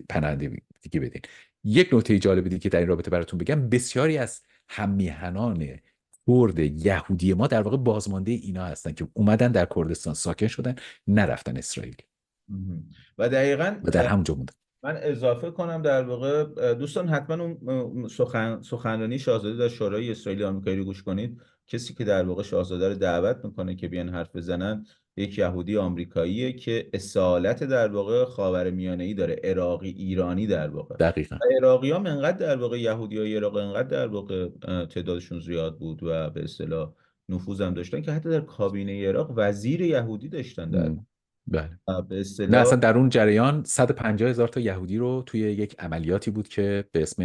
پناهنده دیگه بدین. یک نکته جالب دیگه که در این رابطه براتون بگم، بسیاری از هممیهنان کرد یهودی ما در واقع بازمانده اینا هستن که اومدن در کردستان ساکن شدن، نرفتن اسرائیل و دقیقاً و در همونجا موندن. من اضافه کنم در واقع دوستان حتما اون سخنرانی شاهزاده در شورای اسرائیلی آمریکایی رو گوش کنید. کسی که در واقع شاهزاده رو دعوت میکنه که بیان حرف بزنن یک یهودی آمریکاییه که اصالت در واقع خاورمیانه‌ای داره، عراقی ایرانی در واقع. دقیقا. و عراقی هم انقدر در واقع یهودی های عراق انقدر در واقع تعدادشون زیاد بود و به اصطلاح نفوذ هم داشتن که حتی در کابینه عراق وزیر یهودی داشتن در بله. به نه اصطلاح. اصلا در اون جریان 150,000 تا یهودی رو توی یک عملیاتی بود که به اسم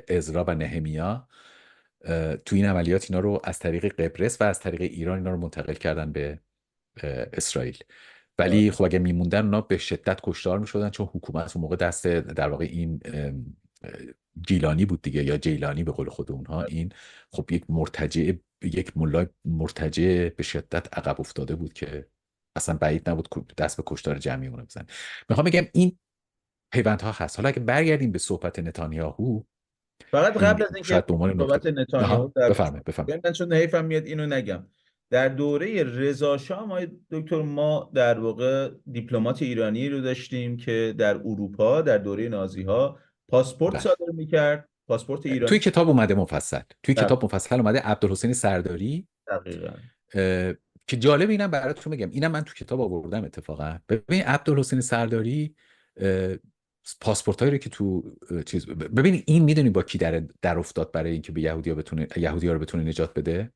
عزرا و نهمیا، توی این عملیات اینا رو از طریق قبرس و از طریق ایران اینا رو منتقل کردن به اسرائیل. ولی خب اگه میموندن اونا به شدت کشتار میشدن، چون حکومت اون موقع دست در واقع این گیلانی بود دیگه، یا جیلانی به قول خود اونها. این خب یک مرتجع، یک ملای مرتجع به شدت عقب افتاده بود که اصلا بعید نبود دست به کشتار جمعی اون بزن. میخوام بگم این پیوندها هست. حالا اگه برگردیم به صحبت نتانیاهو، فقط قبل این از اینکه شاید به عنوان نکته. صحبت نتانیاهو آها در بفرمایید. من چون حیفم میاد اینو نگم. در دوره رضا شاه ما دکتر ما در واقع دیپلمات ایرانی رو داشتیم که در اروپا در دوره نازی ها پاسپورت بله. صادر میکرد، پاسپورت توی ایرانی. کتاب اومده مفصل، توی در کتاب مفصل اومده عبدالحسین سرداری. دقیقاً که جالب، اینم براتون بگم، اینم من تو کتاب آوردم اتفاقا. ببین عبدالحسین سرداری پاسپورتایی رو که تو ببین این میدونی با کی در افتاد برای اینکه به یهودی‌ها رو بتونه نجات بده؟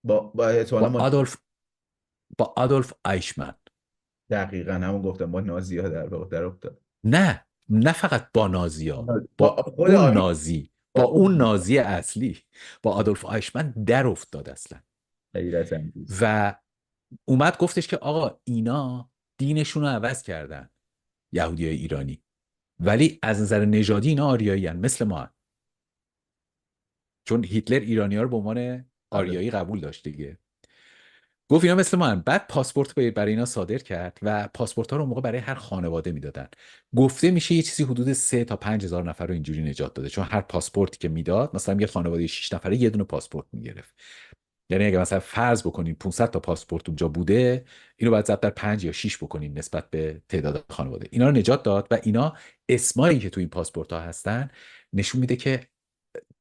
با احتمالاً با آدولف آیشمن. دقیقاً همون گفتم با نازی ها در واقع در افتاد. نه فقط با نازیا، با با خود اون آیین، نازی، با با اون اون نازی اصلی، با آدولف آیشمن در افتاد اصلا. حیرت انگیز. و اومد گفتش که آقا اینا دینشون رو عوض کردن، یهودیای ایرانی، ولی از نظر نژادی اینا آریایی هن، مثل ما هن. چون هیتلر ایرانی ها رو به عنوان آره. آریایی قبول داشت دیگه. گفت اینا مثل ما هن. بعد پاسپورت برای اینا صادر کرد و پاسپورت ها رو موقع برای هر خانواده میدادن. گفته میشه یه چیزی حدود 3 تا 5 هزار نفر رو اینجوری نجات داده، چون هر پاسپورتی که میداد مثلا یه خانواده 6 نفره یه دونه پاسپورت میگرفت. یعنی اگه مثلا فرض بکنین 500 تا پاسپورت اونجا بوده، اینو باید ضرب در 5 یا 6 بکنین نسبت به تعداد خانواده. اینا رو نجات داد و اینا اسمایی که تو این پاسپورت ها هستن نشون میده که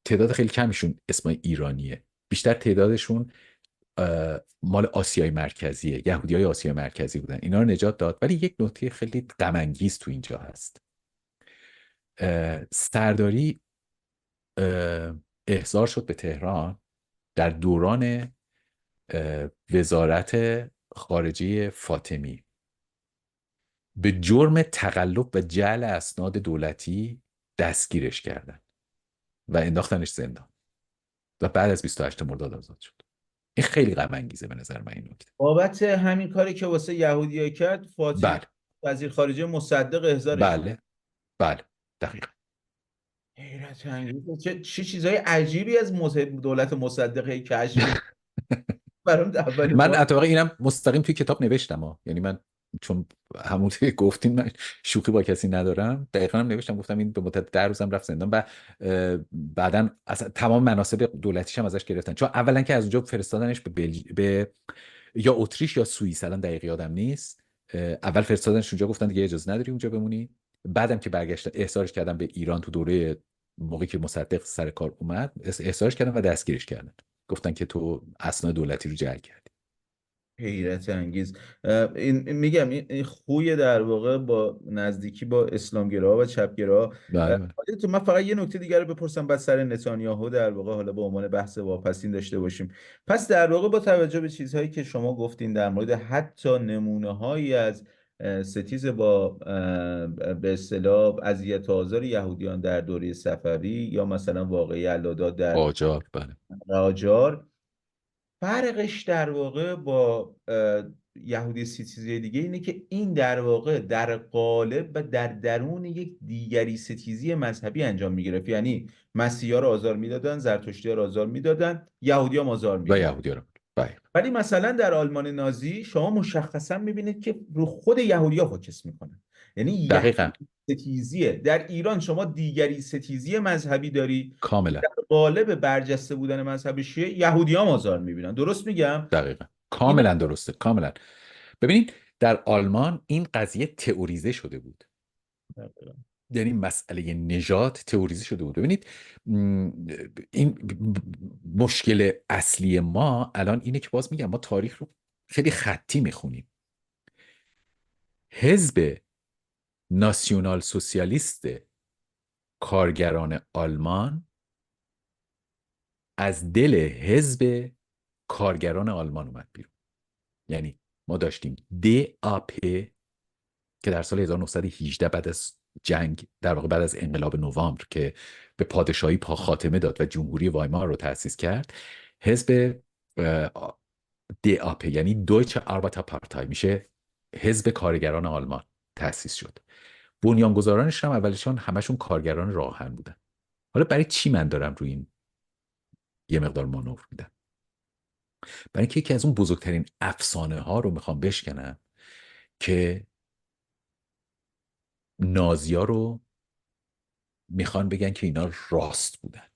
تعداد خیلی کمیشون اسمای ایرانیه، بیشتر تعدادشون مال آسیای مرکزیه، یهودیای آسیای مرکزی بودن. اینا رو نجات داد. ولی یک نکته خیلی غم انگیز تو اینجا هست. سرداری احضار شد به تهران در دوران وزارت خارجه فاطمی به جرم تقلب و جعل اسناد دولتی دستگیرش کردن و انداختنش زندان و بعد از 28 مرداد آزاد شد. این خیلی غم انگیزه به نظر من این نکته. بابت همین کاری که واسه یهودی‌ها کرد، فاطمی بله وزیر خارجه مصدق احضارش کرد. بله بله دقیقا. حیرت انگیزه. چه چیزای عجیبی از دولت مصدقه کشف می برام اولین من بار. اتفاقا اینم مستقیم توی کتاب نوشتم یعنی من چون همون که گفتین من شوخی با کسی ندارم، دقیقا هم نوشتم، گفتم این به مدت 10 روزم رفت زندان و بعدا اصلا تمام مناصب دولتیش هم ازش گرفتن، چون اولا که از اونجا فرستادنش به یا اتریش یا سوئیس، الان دقیق یادم نیست. اول فرستادنش اونجا، گفتن دیگه اجازه نداری اونجا بمونی. بعدم که برگشت احضارش کردن به ایران تو دوره موقعی که مصدق سر کار اومد، احضارش کردن و دستگیرش کردن. گفتن که تو اسناد دولتی رو جعل کردی. حیرت انگیز. میگم این خوی در واقع با نزدیکی با اسلامگراها و چپگراها. بله بله. تو من فقط یه نکته دیگر رو بپرسم بعد سر نتانیاهو در واقع حالا به عنوان بحث واپسین داشته باشیم. پس در واقع با توجه به چیزهایی که شما گفتین در مورد حتی نمونه هایی از ستیز با به اصطلاح اذیت و آزار یهودیان در دوره صفوی یا مثلا واقعه علادات در قاجار، بله. قاجار، فرقش در واقع با یهودی ستیزی دیگه اینه که این در واقع در قالب و در درون یک دیگری ستیزی مذهبی انجام میگرفت. یعنی مسیحا رو آزار میدادن، زرتشتی ها رو آزار میدادن، یهودی هم آزار و میدیدن. یهودی رو، بله. ولی مثلا در آلمان نازی شما مشخصا میبینید که رو خود یهودی ها فوکس میکنن. یعنی دقیقا. یهودی ستیزیه. در ایران شما دیگری ستیزی مذهبی داری، کاملا. قالب برجسته بودن مذهب شیعه یهودی ها آزار میبینن. درست میگم؟ دقیقا، اینا کاملا درسته، کاملا. ببینید در آلمان این قضیه تئوریزه شده بود، یعنی مسئله نژاد تئوریزه شده بود. ببینید این مشکل اصلی ما الان اینه که باز میگم ما تاریخ رو خیلی خطی میخونیم. حزب ناسیونال سوسیالیست کارگران آلمان از دل حزب کارگران آلمان اومد بیرون. یعنی ما داشتیم DAP که در سال 1918 بعد از جنگ، در واقع بعد از انقلاب نوامبر که به پادشاهی پا خاتمه داد و جمهوری وایمار رو تأسیس کرد، حزب DAP یعنی دویچه آربایتر پارتای میشه حزب کارگران آلمان تأسیس شد. بنیانگذارانش هم اولشان همشون کارگران راهن بودن. حالا برای چی من دارم روی این یه مقدار مانور میدم؟ برای اینکه یکی از اون بزرگترین افسانه ها رو میخوام بشکنم که نازیا رو میخوان بگن که اینا راست بودن،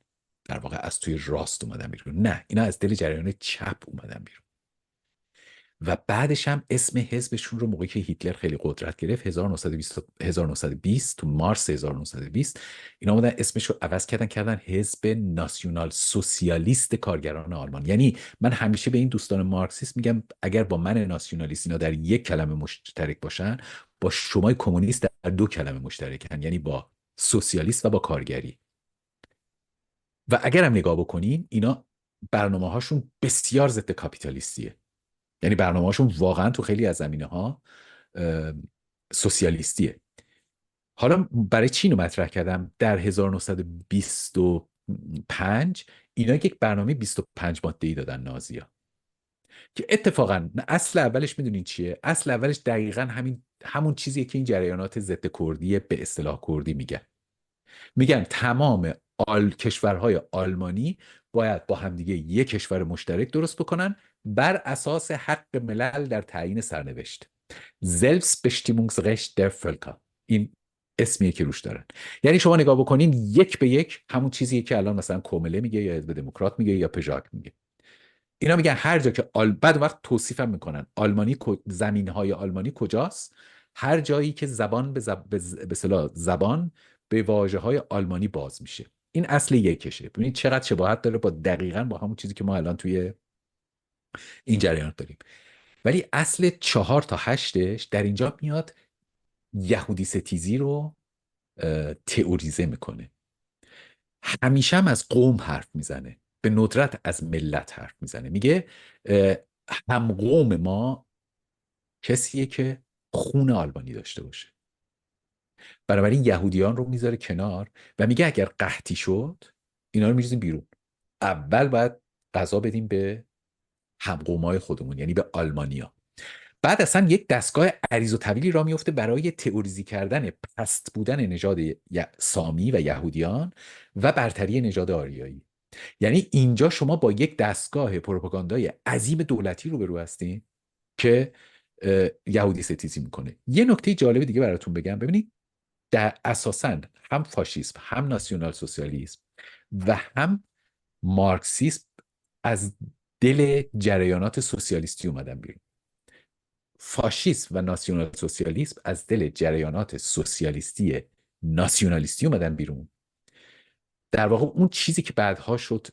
در واقع از توی راست اومدن بیرون. نه، اینا از دل جریان چپ اومدن بیرون. و بعدش هم اسم حزبشون رو موقعی که هیتلر خیلی قدرت گرفت 1920 تو مارس 1920 اینا اومدن اسمش رو عوض کردن حزب ناسیونال سوسیالیست کارگران آلمان. یعنی من همیشه به این دوستان مارکسیست میگم اگر با من ناسیونالیست اینا در یک کلمه مشترک باشن، با شما کمونیست در دو کلمه مشترکن، یعنی با سوسیالیست و با کارگری. و اگر هم نگاه بکنین اینا برنامه هاشون بسیار ضد کاپیتالیستیه. یعنی برنامه‌هاشون واقعا تو خیلی از زمینه‌ها سوسیالیستیه. حالا برای چی اینو مطرح کردم؟ در 1925 اینا یک برنامه 25 ماده‌ای دادن نازی‌ها که اتفاقا اصل اولش میدونین چیه؟ اصل اولش دقیقاً همون چیزیه که این جریانات ضد کردی به اصطلاح کردی میگن تمام کشورهای آلمانی باید با همدیگه یک کشور مشترک درست بکنن بر اساس حق ملل در تعیین سرنوشت. Selbstbestimmungsrecht der Völker، این اسمیه که روش دارن. یعنی شما نگاه بکنین یک به یک همون چیزیه که الان مثلا کومله میگه یا حزب دموکرات میگه یا پژاک میگه. اینا میگن هر جا که بعد وقت توصیفم میکنن آلمانی زمینهای آلمانی کجاست؟ هر جایی که زبان به اصطلاح زبان به واژه‌های آلمانی باز میشه. این اصل یکشه. ببینید چقدر شباهت داره با دقیقاً با همون چیزی که ما الان توی این جریانات داریم. ولی اصل 4 تا 8ش در اینجا میاد یهودی ستیزی رو تئوریزه میکنه. همیشه هم از قوم حرف میزنه، به ندرت از ملت حرف میزنه. میگه هم قوم ما کسیه که خون آلبانی داشته باشه. بنابراین یهودیان رو میذاره کنار و میگه اگر قحطی شد اینا رو میریزیم بیرون. اول باید غذا بدیم به همقومای خودمون، یعنی به آلمانیا. بعد اصلا یک دستگاه عریض و طویلی را میفته برای تئوریزی کردن پست بودن نژاد سامی و یهودیان و برتری نژاد آریایی. یعنی اینجا شما با یک دستگاه پروپاگاندای عظیم دولتی روبرو هستین که یهودی ستیزی میکنه. یه نکته جالب دیگه براتون بگم. ببینید در اساساً هم فاشیسم، هم ناسیونال سوسیالیسم و هم مارکسیسم از دل جریانات سوسیالیستی اومدن بیرون. فاشیسم و ناسیونال سوسیالیسم از دل جریانات سوسیالیستی ناسیونالیستی اومدن بیرون. در واقع اون چیزی که بعدها شد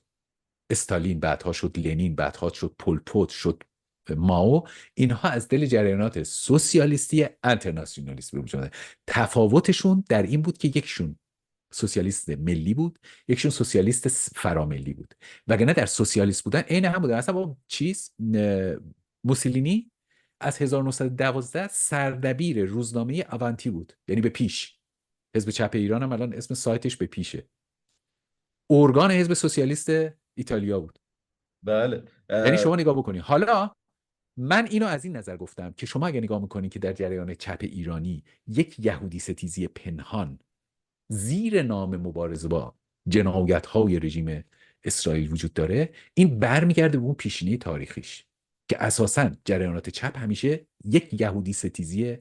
استالین، بعدها شد لنین، بعدها شد پول پوت، شد ماو، اینها از دل جریانات سوسیالیستی انترناسیونالیست به وجود اومدن. تفاوتشون در این بود که یکشون سوسیالیست ملی بود، یکشون سوسیالیست فراملی بود. وگرنه در سوسیالیست بودن عین هم بودن. اصلا با موسولینی از 1912 سردبیر روزنامه آوانتی بود، یعنی به پیش. حزب چپ ایران هم الان اسم سایتش به پیشه. ارگان حزب سوسیالیست ایتالیا بود. بله. یعنی شما نگاه بکنید. حالا من اینو از این نظر گفتم که شما اگه نگاه میکنید که در جریان چپ ایرانی یک یهودی ستیزی پنهان زیر نام مبارزه با جنایت‌های رژیم اسرائیل وجود داره، این برمیگرده به اون پیشینه تاریخیش که اساساً جریانات چپ همیشه یک یهودی ستیزی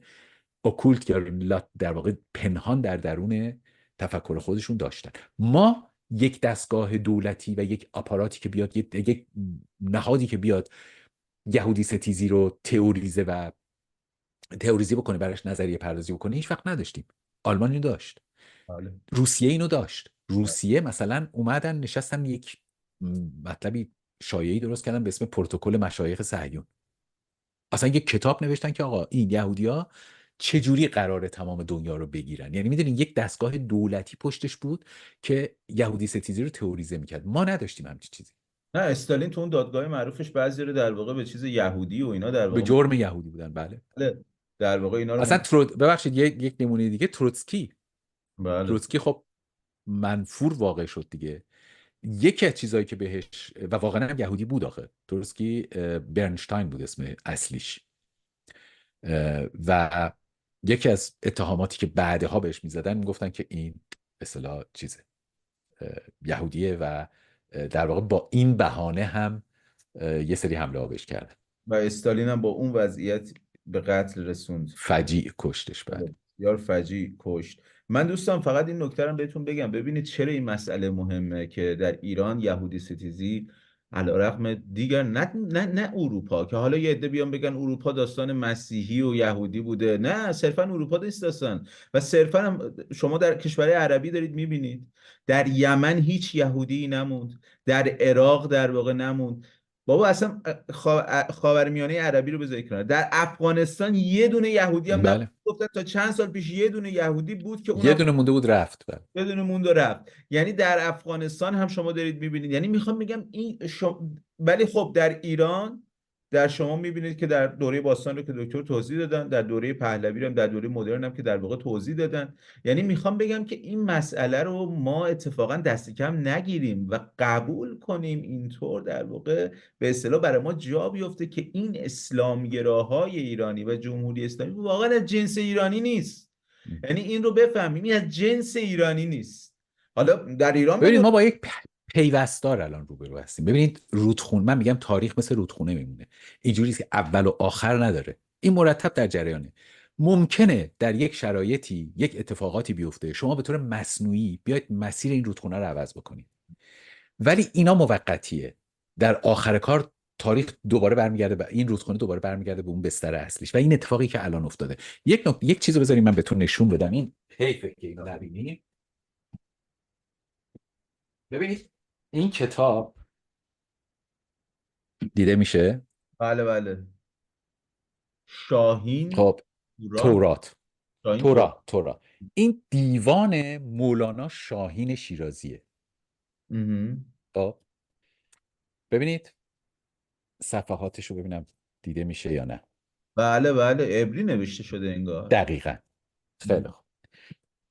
اوکولت یا در واقع پنهان در درون تفکر خودشون داشتن. ما یک دستگاه دولتی و یک آپاراتی که بیاد، یک نهادی که بیاد یهودی ستیزی رو تئوریزه بکنه، براش نظریه پردازی بکنه، هیچ وقت نداشتیم. آلمان اینو داشت، بله. روسیه اینو داشت. روسیه مثلا اومدن نشستن یک مطلبی شایعی درست کردن به اسم پروتکل مشایخ صهیون. اصلا یک کتاب نوشتن که آقا این یهودیا چجوری قراره تمام دنیا رو بگیرن. یعنی میدونین یک دستگاه دولتی پشتش بود که یهودی ستیزی رو تئوریزه میکرد. ما نداشتیم همچین چیزی. نه، استالین تو اون دادگاه معروفش بعضی رو در واقع به چیز یهودی و اینا در به واقع جرم یهودی بودن. بله. بله، در واقع اینا رو اصلا ببخشید یک نمونه دیگه، بله. تروتسکی خب منفور واقع شد دیگه. یکی از چیزایی که بهش، و واقعا هم یهودی بود آخه، تروتسکی برنشتاین بود اسم اصلیش، و یکی از اتهاماتی که بعدها بهش میزدن میگفتن که این به اصطلاح چیزه، یهودیه، و در واقع با این بهانه هم یه سری حمله ها بهش کردن. و استالین هم با اون وضعیت به قتل رسوند. فجیع کشتش بعد. بسیار فجیع کشت. من دوستان فقط این نکته رو بهتون بگم، ببینید چرا این مسئله مهمه که در ایران یهودی ستیزی علیرغم دیگر نه اروپا، که حالا یه عده بیان بگن اروپا داستان مسیحی و یهودی بوده، نه صرفا اروپا نیست داستان. و صرفا هم شما در کشورهای عربی دارید میبینید، در یمن هیچ یهودی نموند، در عراق در واقع نموند. بابا اصلا خاورمیانه عربی رو بذاری کنار، در افغانستان یه دونه یهودی هم نبود. بله، گفتن تا چند سال پیش یه دونه یهودی بود که یه اونم دونه مونده بود رفت. بله. یه دونه موند و رفت. یعنی در افغانستان هم شما دارید میبینید. یعنی میخوام بگم ولی خب در ایران، در شما میبینید که در دوره باستان رو که دکتر توضیح دادن، در دوره پهلوی هم، در دوره مدرن هم که در واقع توضیح دادن. یعنی میخوام بگم که این مسئله رو ما اتفاقا دست کم نگیریم و قبول کنیم اینطور در واقع به اصطلاح برای ما جا بیفته که این اسلامگراهای ایرانی و جمهوری اسلامی واقعا از جنس ایرانی نیست. یعنی این رو بفهمیم، این از جنس ایرانی نیست. حالا در ایران ببینید بگو. ما با یک پیوستار الان روبرو هستیم. ببینید رودخونه، من میگم تاریخ مثل رودخونه میمونه، اینجوری که اول و آخر نداره، این مرتب در جریانه. ممکنه در یک شرایطی یک اتفاقاتی بیفته، شما به طور مصنوعی بیاید مسیر این رودخونه رو عوض بکنید، ولی اینا موقتیه. در آخر کار تاریخ دوباره برمیگرده و این رودخونه دوباره برمیگرده به اون بستر اصلیش. و این اتفاقی که الان افتاده، یک چیزو بذارید من بهتون نشون بدم. این حیفه که اینو نبینید. ببینید این کتاب دیده میشه. بله بله. شاهین خب تورات. تورات، شاهین تورات. تورات، این دیوان مولانا شاهین شیرازیه. مهم. خب ببینید صفحاتش رو ببینم دیده میشه یا نه. بله بله، عبری نوشته شده انگار. دقیقاً. خیلی خوب.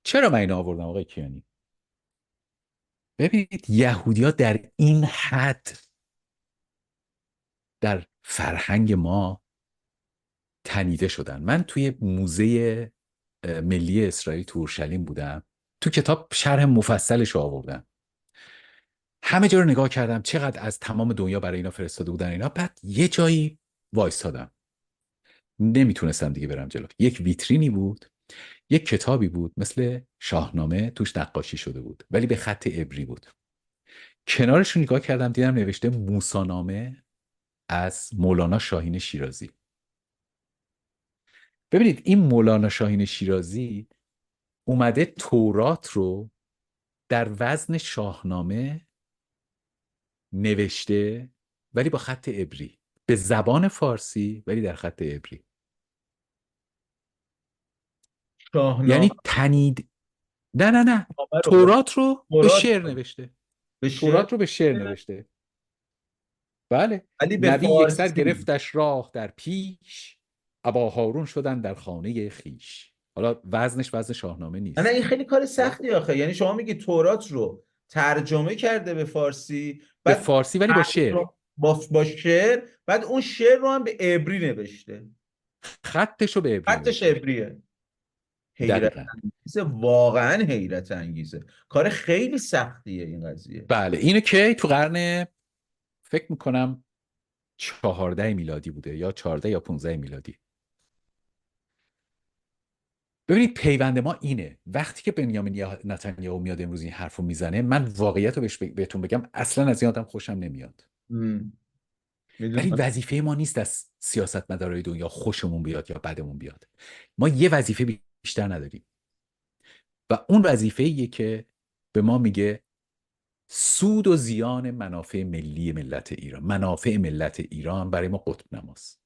چرا من اینو آوردم آقای کیانی؟ ببینید یهودی‌ها در این حد در فرهنگ ما تنیده شدن. من توی موزه ملی اسرائیل تو اورشلیم بودم، تو کتاب شرح مفصلش رو آوردم، همه جا رو نگاه کردم چقدر از تمام دنیا برای اینا فرستاده بودن اینا. بعد یه جایی وایستادم، نمیتونستم دیگه برم جلو. یک ویترینی بود، یک کتابی بود مثل شاهنامه، توش نقاشی شده بود ولی به خط عبری بود. کنارش رو نگاه کردم دیدم نوشته موسانامه از مولانا شاهین شیرازی. ببینید این مولانا شاهین شیرازی اومده تورات رو در وزن شاهنامه نوشته ولی با خط عبری. به زبان فارسی ولی در خط عبری. شاهنامه یعنی تنید، نه رو به تورات رو به مراد شعر نوشته. به شعر، تورات رو به شعر نوشته. بله. ولی به نبی یک سر فارسی. گرفتش راه در پیش، ابا هارون شدن در خانه خیش. حالا وزنش وزن شاهنامه نه این نیست. خیلی کار خب سختی آخه، یعنی شما میگی تورات رو ترجمه کرده به فارسی، به بعد فارسی ولی با شعر. با شعر، بعد اون شعر رو هم به عبری نوشته، خطش رو به عبری خطش نوشته. عبریه. حیرت دقیقا. انگیزه، واقعا حیرت انگیزه، کار خیلی سختیه این قضیه. بله اینو که تو قرن فکر میکنم 14 میلادی بوده، یا 14 یا 15 میلادی. ببینید پیوند ما اینه، وقتی که بنیامین نتانیاهو میاد امروز این حرفو میزنه، من واقعیت رو بهتون بگم اصلا از این آدم خوشم نمیاد. ولی میدونم. وظیفه ما نیست از سیاستمدارای دنیا خوشمون بیاد یا بدمون بیاد. ما یه وظیفه بیشتر نداریم و اون وظیفه ایه که به ما میگه سود و زیان منافع ملی ملت ایران. منافع ملت ایران برای ما قطب نماست.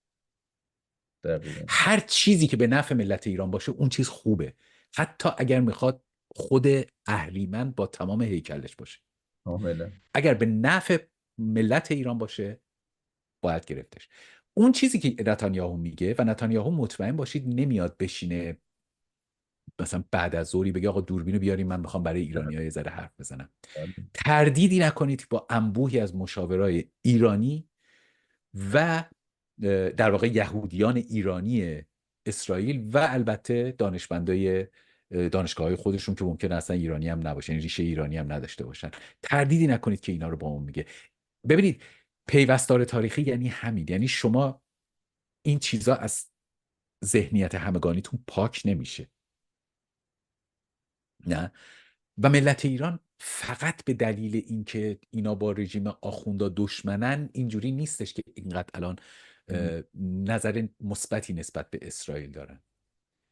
دقیقا. هر چیزی که به نفع ملت ایران باشه اون چیز خوبه، حتی اگر میخواد خود اهریمن با تمام هیکلش باشه. کاملا. اگر به نفع ملت ایران باشه باید گرفتش. اون چیزی که نتانیاهو میگه، و نتانیاهو مطمئن باشید نمیاد بشینه مثلا بعد از ظهری بگه آقا دوربینو بیاریم من میخوام برای ایرانی‌ها یه ذره حرف بزنم. تردیدی نکنید با انبوهی از مشاورای ایرانی و در واقع یهودیان ایرانی اسرائیل و البته دانشمندای دانشگاه‌های خودشون که ممکن اصلا ایرانی هم نباشن، ریشه ایرانی هم نداشته باشن، تردیدی نکنید که اینا رو با اون میگه. ببینید پیوستار تاریخی یعنی همین، یعنی شما این چیزا از ذهنیت همگانیتون پاک نمیشه. نه. و ملت ایران فقط به دلیل اینکه اینا با رژیم آخوندا دشمنن اینجوری نیستش که اینقدر الان نظر مثبتی نسبت به اسرائیل دارن.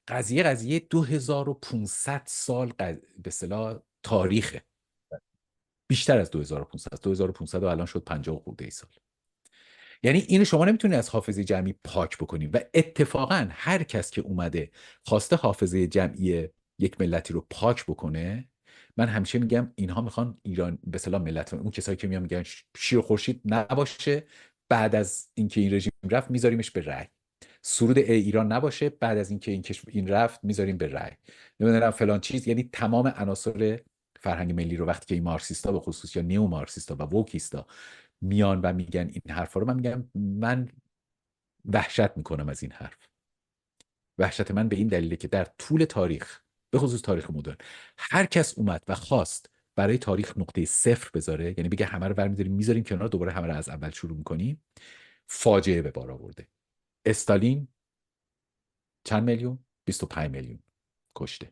قضیه 2500 سال به اصطلاح تاریخه، بیشتر از 2500 و الان شد 50 خورده ای سال. یعنی اینو شما نمیتونید از حافظه جمعی پاک بکنید و اتفاقا هر کس که اومده خواسته حافظه جمعی یک ملتی رو پاک بکنه، من همیشه میگم اینها میخوان ایران به اصطلاح ملت، اون کسایی که میان میگن شیر و خورشید نباشه بعد از اینکه این رژیم رفت میذاریمش به رأی، سرود ایران نباشه بعد از اینکه این رفت میذاریم به رأی، نمیدونم فلان چیز. یعنی تمام عناصر فرهنگ ملی رو وقتی که این مارکسیستا به خصوص یا نیو مارکسیستا و ووکیستا میان و میگن این حرفا رو، من میگم من وحشت میکنم از این حرف. وحشت من به این دلیله که در طول تاریخ، به خصوص تاریخ مدرن، هر کس اومد و خواست برای تاریخ نقطه صفر بذاره، یعنی بگه همه رو برمی‌داریم میذاریم کنار دوباره همه رو از اول شروع میکنیم، فاجعه به بار آورده. استالین چند میلیون؟ 25 میلیون کشته.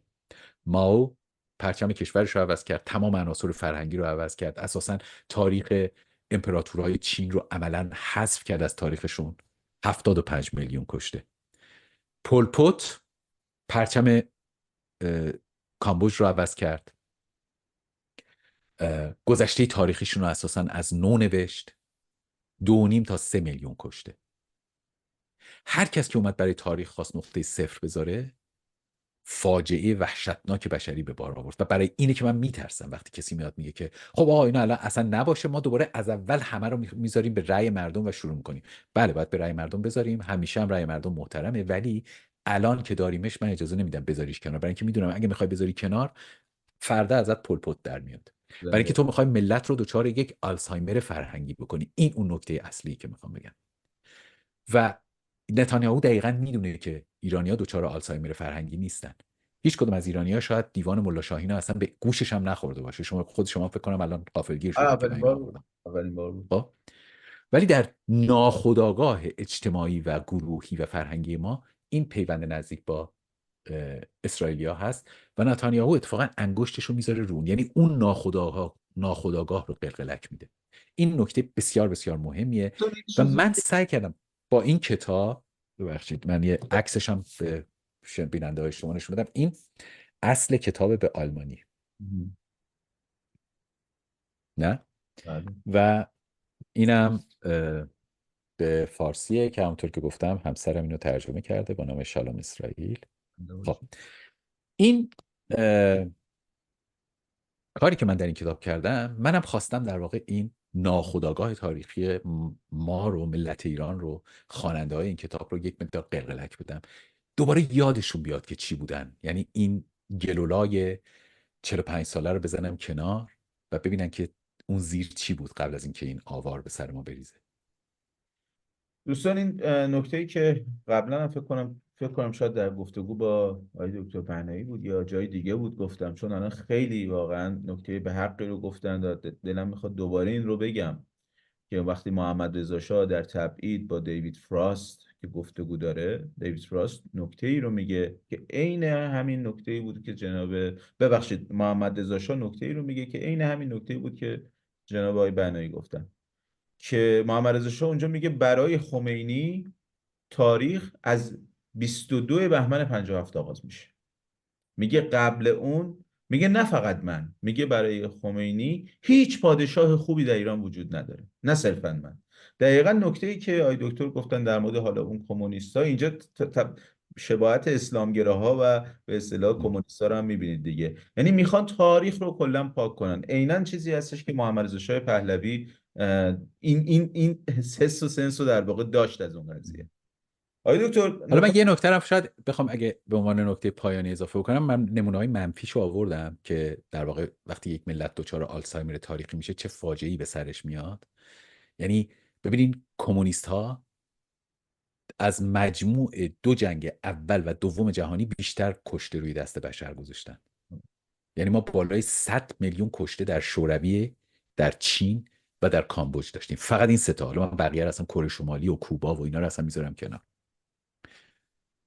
ماو پرچم کشورش رو عوض کرد، تمام عناصر فرهنگی رو عوض کرد، اساسا تاریخ امپراتورهای چین رو عملا حذف کرد از تاریخشون، 75 میلیون کشته. پول پوت پرچم کامبوج رو عوض کرد، گذشته تاریخیشون رو اساسا از نو نوشت، 2.5 تا 3 میلیون کشته. هر کس که اومد برای تاریخ خواست نقطه صفر بذاره، فاجعه وحشتناک بشری به بار آورد. و برای اینه که من میترسم وقتی کسی میاد میگه که خب آقا اینا الان اصلا نباشه، ما دوباره از اول همه رو میذاریم به رأی مردم و شروع میکنیم. بله باید به رأی مردم بذاریم، همیشه هم رأی مردم محترمه، ولی الان که داریمش من اجازه نمیدم بذاریش کنار، برای اینکه میدونم اگه میخوای بذاری کنار فردا ازت پل پت در میاد، برای اینکه تو میخوای ملت رو دچار یک آلزایمر فرهنگی بکنی. این اون نکته اصلی که میخوام بگم. و نتانیاهو دقیقاً میدونه که ایرانی‌ها دچار آلزایمر فرهنگی نیستن. هیچ کدوم از ایرانی‌ها شاید دیوان ملا شاهین اصلا به گوشش هم نخورده باشه. شما فکر کنم الان غافلگیر شدید که من اولین اینو بار بود. آوردم. اولین بار بود. خب ولی در ناخودآگاه اجتماعی و گروهی و فرهنگی ما این پیوند نزدیک با اسرائیلیا هست و نتانیاهو اتفاقا انگشتش رو میذاره رون، یعنی اون ناخودآگاه رو قلقلک میده. این نکته بسیار بسیار مهمیه. تو یه و چیزی من سعی کردم با این کتاب، ببخشید من یه عکسش هم به بیننده های شما نشون بدم، این اصل کتاب به آلمانی، نه؟ بله. و اینم به فارسیه که همونطور که گفتم همسرم اینو ترجمه کرده با نام شالوم اسرائیل. خب این کاری که من در این کتاب کردم، منم خواستم در واقع این ناخودآگاه تاریخی ما رو، ملت ایران رو، خواننده های این کتاب رو یک مقدار قلقلک بدم، دوباره یادشون بیاد که چی بودن. یعنی این گلولای 45 ساله رو بزنم کنار و ببینن که اون زیر چی بود قبل از اینکه این آوار به سر ما بریزه. دوستان، این نکته‌ای که قبلا هم فکر کنم شاید در گفتگو با آقای دکتر پهنایی بود یا جای دیگه بود گفتم، چون الان خیلی واقعا نکته به حقی رو گفتن، دلم میخواد دوباره این رو بگم که وقتی محمد رضا شاه در تبعید با دیوید فراست که گفتگو داره، دیوید فراست نکته ای رو میگه که عین همین نکته ای بود که ببخشید، محمد رضا شاه نکته ای رو میگه که عین همین نکته ای بود که جناب آقای بنایی گفتن، که محمد رضا شاه اونجا میگه برای خمینی تاریخ از 22 بهمن 57 آغاز میشه. میگه قبل اون، میگه نه فقط من، میگه برای خمینی هیچ پادشاه خوبی در ایران وجود نداره، نه صرفا من. دقیقا نکته ای که آی دکتر گفتن در مورد حالا اون کمونیستا، اینجا شباهت اسلامگراها و به اصطلاح کمونیستا رو هم میبینید دیگه. یعنی میخوان تاریخ رو کلا پاک کنن. عینا چیزی هستش که محمد رضا شاه پهلوی این حس و سنس رو در واقع داشت از اون قضیه. آقای دکتر حالا من یه نکته رو شاید بخوام اگه به عنوان نکته پایانی اضافه بکنم، من نمونه‌های منفیشو آوردم که در واقع وقتی یک ملت دچار آلزایمر تاریخی میشه چه فاجعه‌ای به سرش میاد. یعنی ببینین کمونیست ها از مجموع دو جنگ اول و دوم جهانی بیشتر کشته روی دست بشر گذاشتن. یعنی ما بالای 100 میلیون کشته در شوروی، در چین و در کامبوج داشتیم. فقط این سه تا. حالا من بقیه رو اصلا کره شمالی و کوبا و اینا رو اصلا میذارم کنار،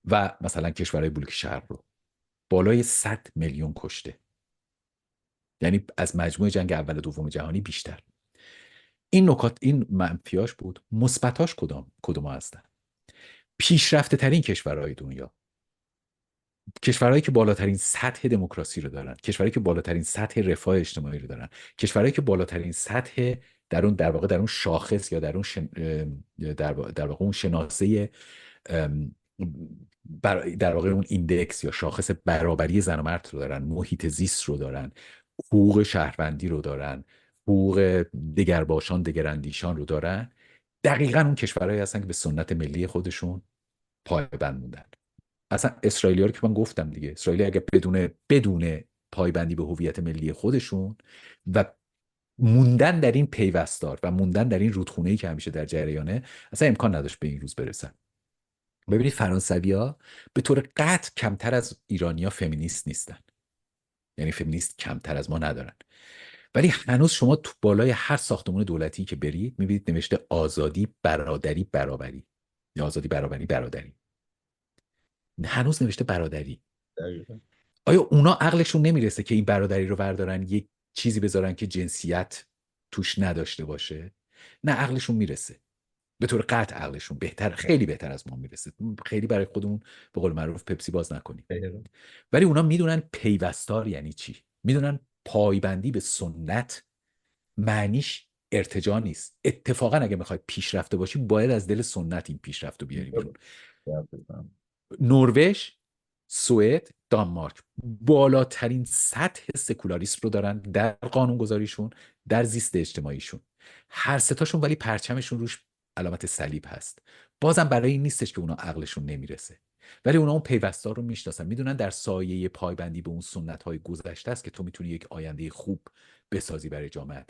و مثلا کشورهای بلوک شرق رو، بالای 100 میلیون کشته. یعنی از مجموع جنگ اول و دوم جهانی بیشتر. این نکات، این منفیاش بود. مثبتاش کدوم هستن؟ پیشرفته ترین کشورهای دنیا، کشورهایی که بالاترین سطح دموکراسی رو دارن، کشورهایی که بالاترین سطح رفاه اجتماعی رو دارن، کشورهایی که بالاترین سطح در واقع در اون شاخص یا در اون در واقع اون شناسه در واقع اون ایندکس یا شاخص برابری زن و مرد رو دارن، محیط زیست رو دارن، حقوق شهروندی رو دارن، حقوق دگرباشان دگراندیشان رو دارن، دقیقاً اون کشورهایی هستن که به سنت ملی خودشون پایبند موندن. اصلا اسرائیلی‌ها رو که من گفتم دیگه، اسرائیلی اگه بدون پایبندی به هویت ملی خودشون و موندن در این پیوستار و موندن در این رودخونه‌ای که همیشه در جریانه، اصلا امکان نداشت به این روز برسن. ببینید فرانسوی‌ها به طور قطع کمتر از ایرانی‌ها فمینیست نیستن، یعنی فمینیست کمتر از ما ندارن، ولی هنوز شما تو بالای هر ساختمان دولتی که برید می‌بینید نوشته آزادی، برادری، برابری، یا آزادی، برابری، برادری. هنوز نوشته برادری. دقیقاً. آیا اونا عقلشون نمیرسه که این برادری رو بردارن یک چیزی بذارن که جنسیت توش نداشته باشه؟ نه، عقلشون میرسه. به طور قطع عقلشون بهتر، خیلی بهتر از ما میرسه. خیلی برای خودمون به قول معروف پپسی باز نکنیم. ولی اونا میدونن پیوستار یعنی چی، میدونن پایبندی به سنت معنیش ارتجاع نیست. اتفاقا اگه میخوای پیشرفته باشی باید از دل سنت این پیشرفت رو بیاری بیرون. نروژ، سوئد، دانمارک بالاترین سطح سکولاریسم رو دارن در قانونگذاریشون، در زیست اجتماعیشون. هر ستاشون ولی پرچمشون روش علامت صلیب هست. بازم برای این نیستش که اونا عقلشون نمیرسه، ولی اونا اون پیوستار رو میشناسن، میدونن در سایه پایبندی به اون سنت های گذشته است که تو میتونی یک آینده خوب بسازی برای جامعه.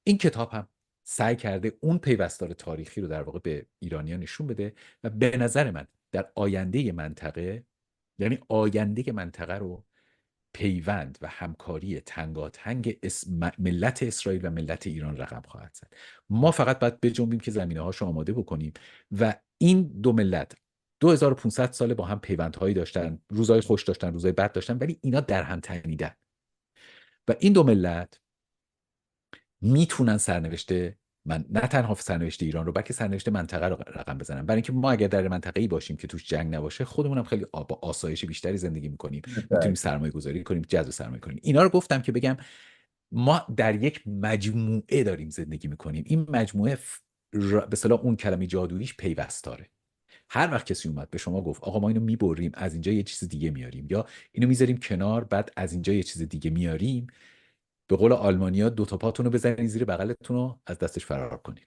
این کتاب هم سعی کرده اون پیوستار تاریخی رو در واقع به ایرانیان نشون بده و به نظر من در آینده منطقه، یعنی آینده منطقه رو پیوند و همکاری تنگاتنگ ملت اسرائیل و ملت ایران رقم خواهد زد. ما فقط باید بجنبیم که زمینه هاشو آماده بکنیم و این دو ملت 2500 ساله با هم پیوندهایی داشتن، روزای خوش داشتن، روزای بد داشتن، ولی اینا در هم تنیدن و این دو ملت میتونن سرنوشته نه تنها سرنوشت ایران رو بلکه سرنوشت منطقه رو رقم بزنن. برای اینکه ما اگر در منطقه‌ای باشیم که توش جنگ نباشه، خودمون هم خیلی با آسایش بیشتری زندگی میکنیم، میتونیم سرمایه گذاری کنیم، جذب سرمایه کنیم. اینا رو گفتم که بگم ما در یک مجموعه داریم زندگی میکنیم. این مجموعه به اصطلاح اون کلمه جادوییش پیوستاره. هر وقت کسی اومد به شما گفت آقا ما اینو میبریم از اینجا یه چیز دیگه میاریم، یا اینو میذاریم کنار بعد از اینجا یه چیز دیگه میاریم، به قول آلمانیا دو تا پاتون رو بزنید زیر بغلتون رو از دستش فرار کنید.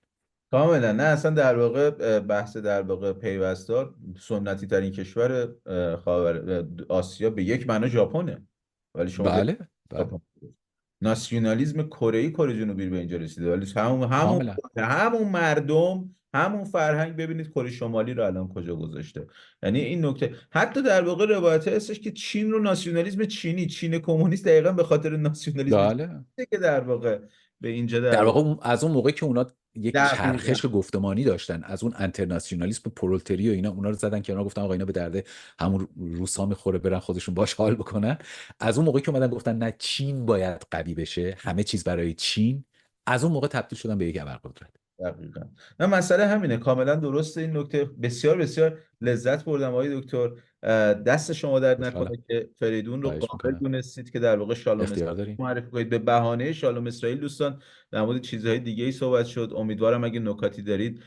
کاملا. نه اصلا در واقع بحث در واقع پیوستار سنتی ترین کشور خاور آسیا به یک معنا ژاپنه، ولی شما بله بله. ژاپن. ناسیونالیسم کره جنوبی به اینجا رسیده، ولی کاملا. همون مردم، همون فرهنگ، ببینید کره شمالی رو الان کجا گذاشته. یعنی این نکته حتی در واقع روایت هستش که چین رو ناسیونالیسم چینی، چین کمونیست دقیقا به خاطر ناسیونالیسم بله چینی که در واقع به اینجا در در واقع واقع از اون موقع که اونا یک دقیقا چرخش گفتمانی داشتن از اون انترناسیونالیسم پرولتری و اینا، اونا رو زدن کنار، گفتن آقا اینا به درده همون روسا میخوره، برن خودشون باش حال بکنن. از اون موقع که اومدن گفتن نه چین باید قوی بشه، همه چیز برای چین، از اون موقع تبدیل شدن به یک ابرقدرت. دقیقا. نه مسئله همینه، کاملا درسته این نکته. بسیار بسیار لذت بردم آقای دکتر. دست شما در خوشحالم. نکنه که فریدون رو خواهش قابل میکنم. دونستید که در واقع شالوم اختیار اسرائیل داریم. معرفی کنید. به بهانه شالوم اسرائیل دوستان در مورد چیزهای دیگه ای صحبت شد. امیدوارم اگه نکاتی دارید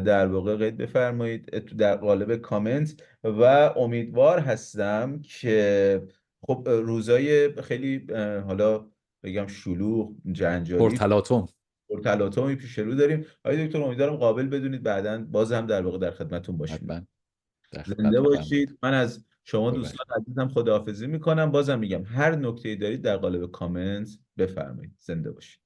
در واقع قید بفرمایید در قالب کامنت، و امیدوار هستم که خب روزای خیلی حالا بگم شلوغ جنجالی پرتلاطم. تلاطمی پیش رو داریم. آقای دکتر امیدوارم قابل بدونید بعداً باز هم در واقع در خدمتتون باشیم. حتما در زنده خدمت باشید. بفرمایید. من از شما قربان. دوستان عزیزم خداحافظی میکنم. بازم میگم هر نکته‌ای دارید در قالب کامنت بفرمایید. زنده باشید.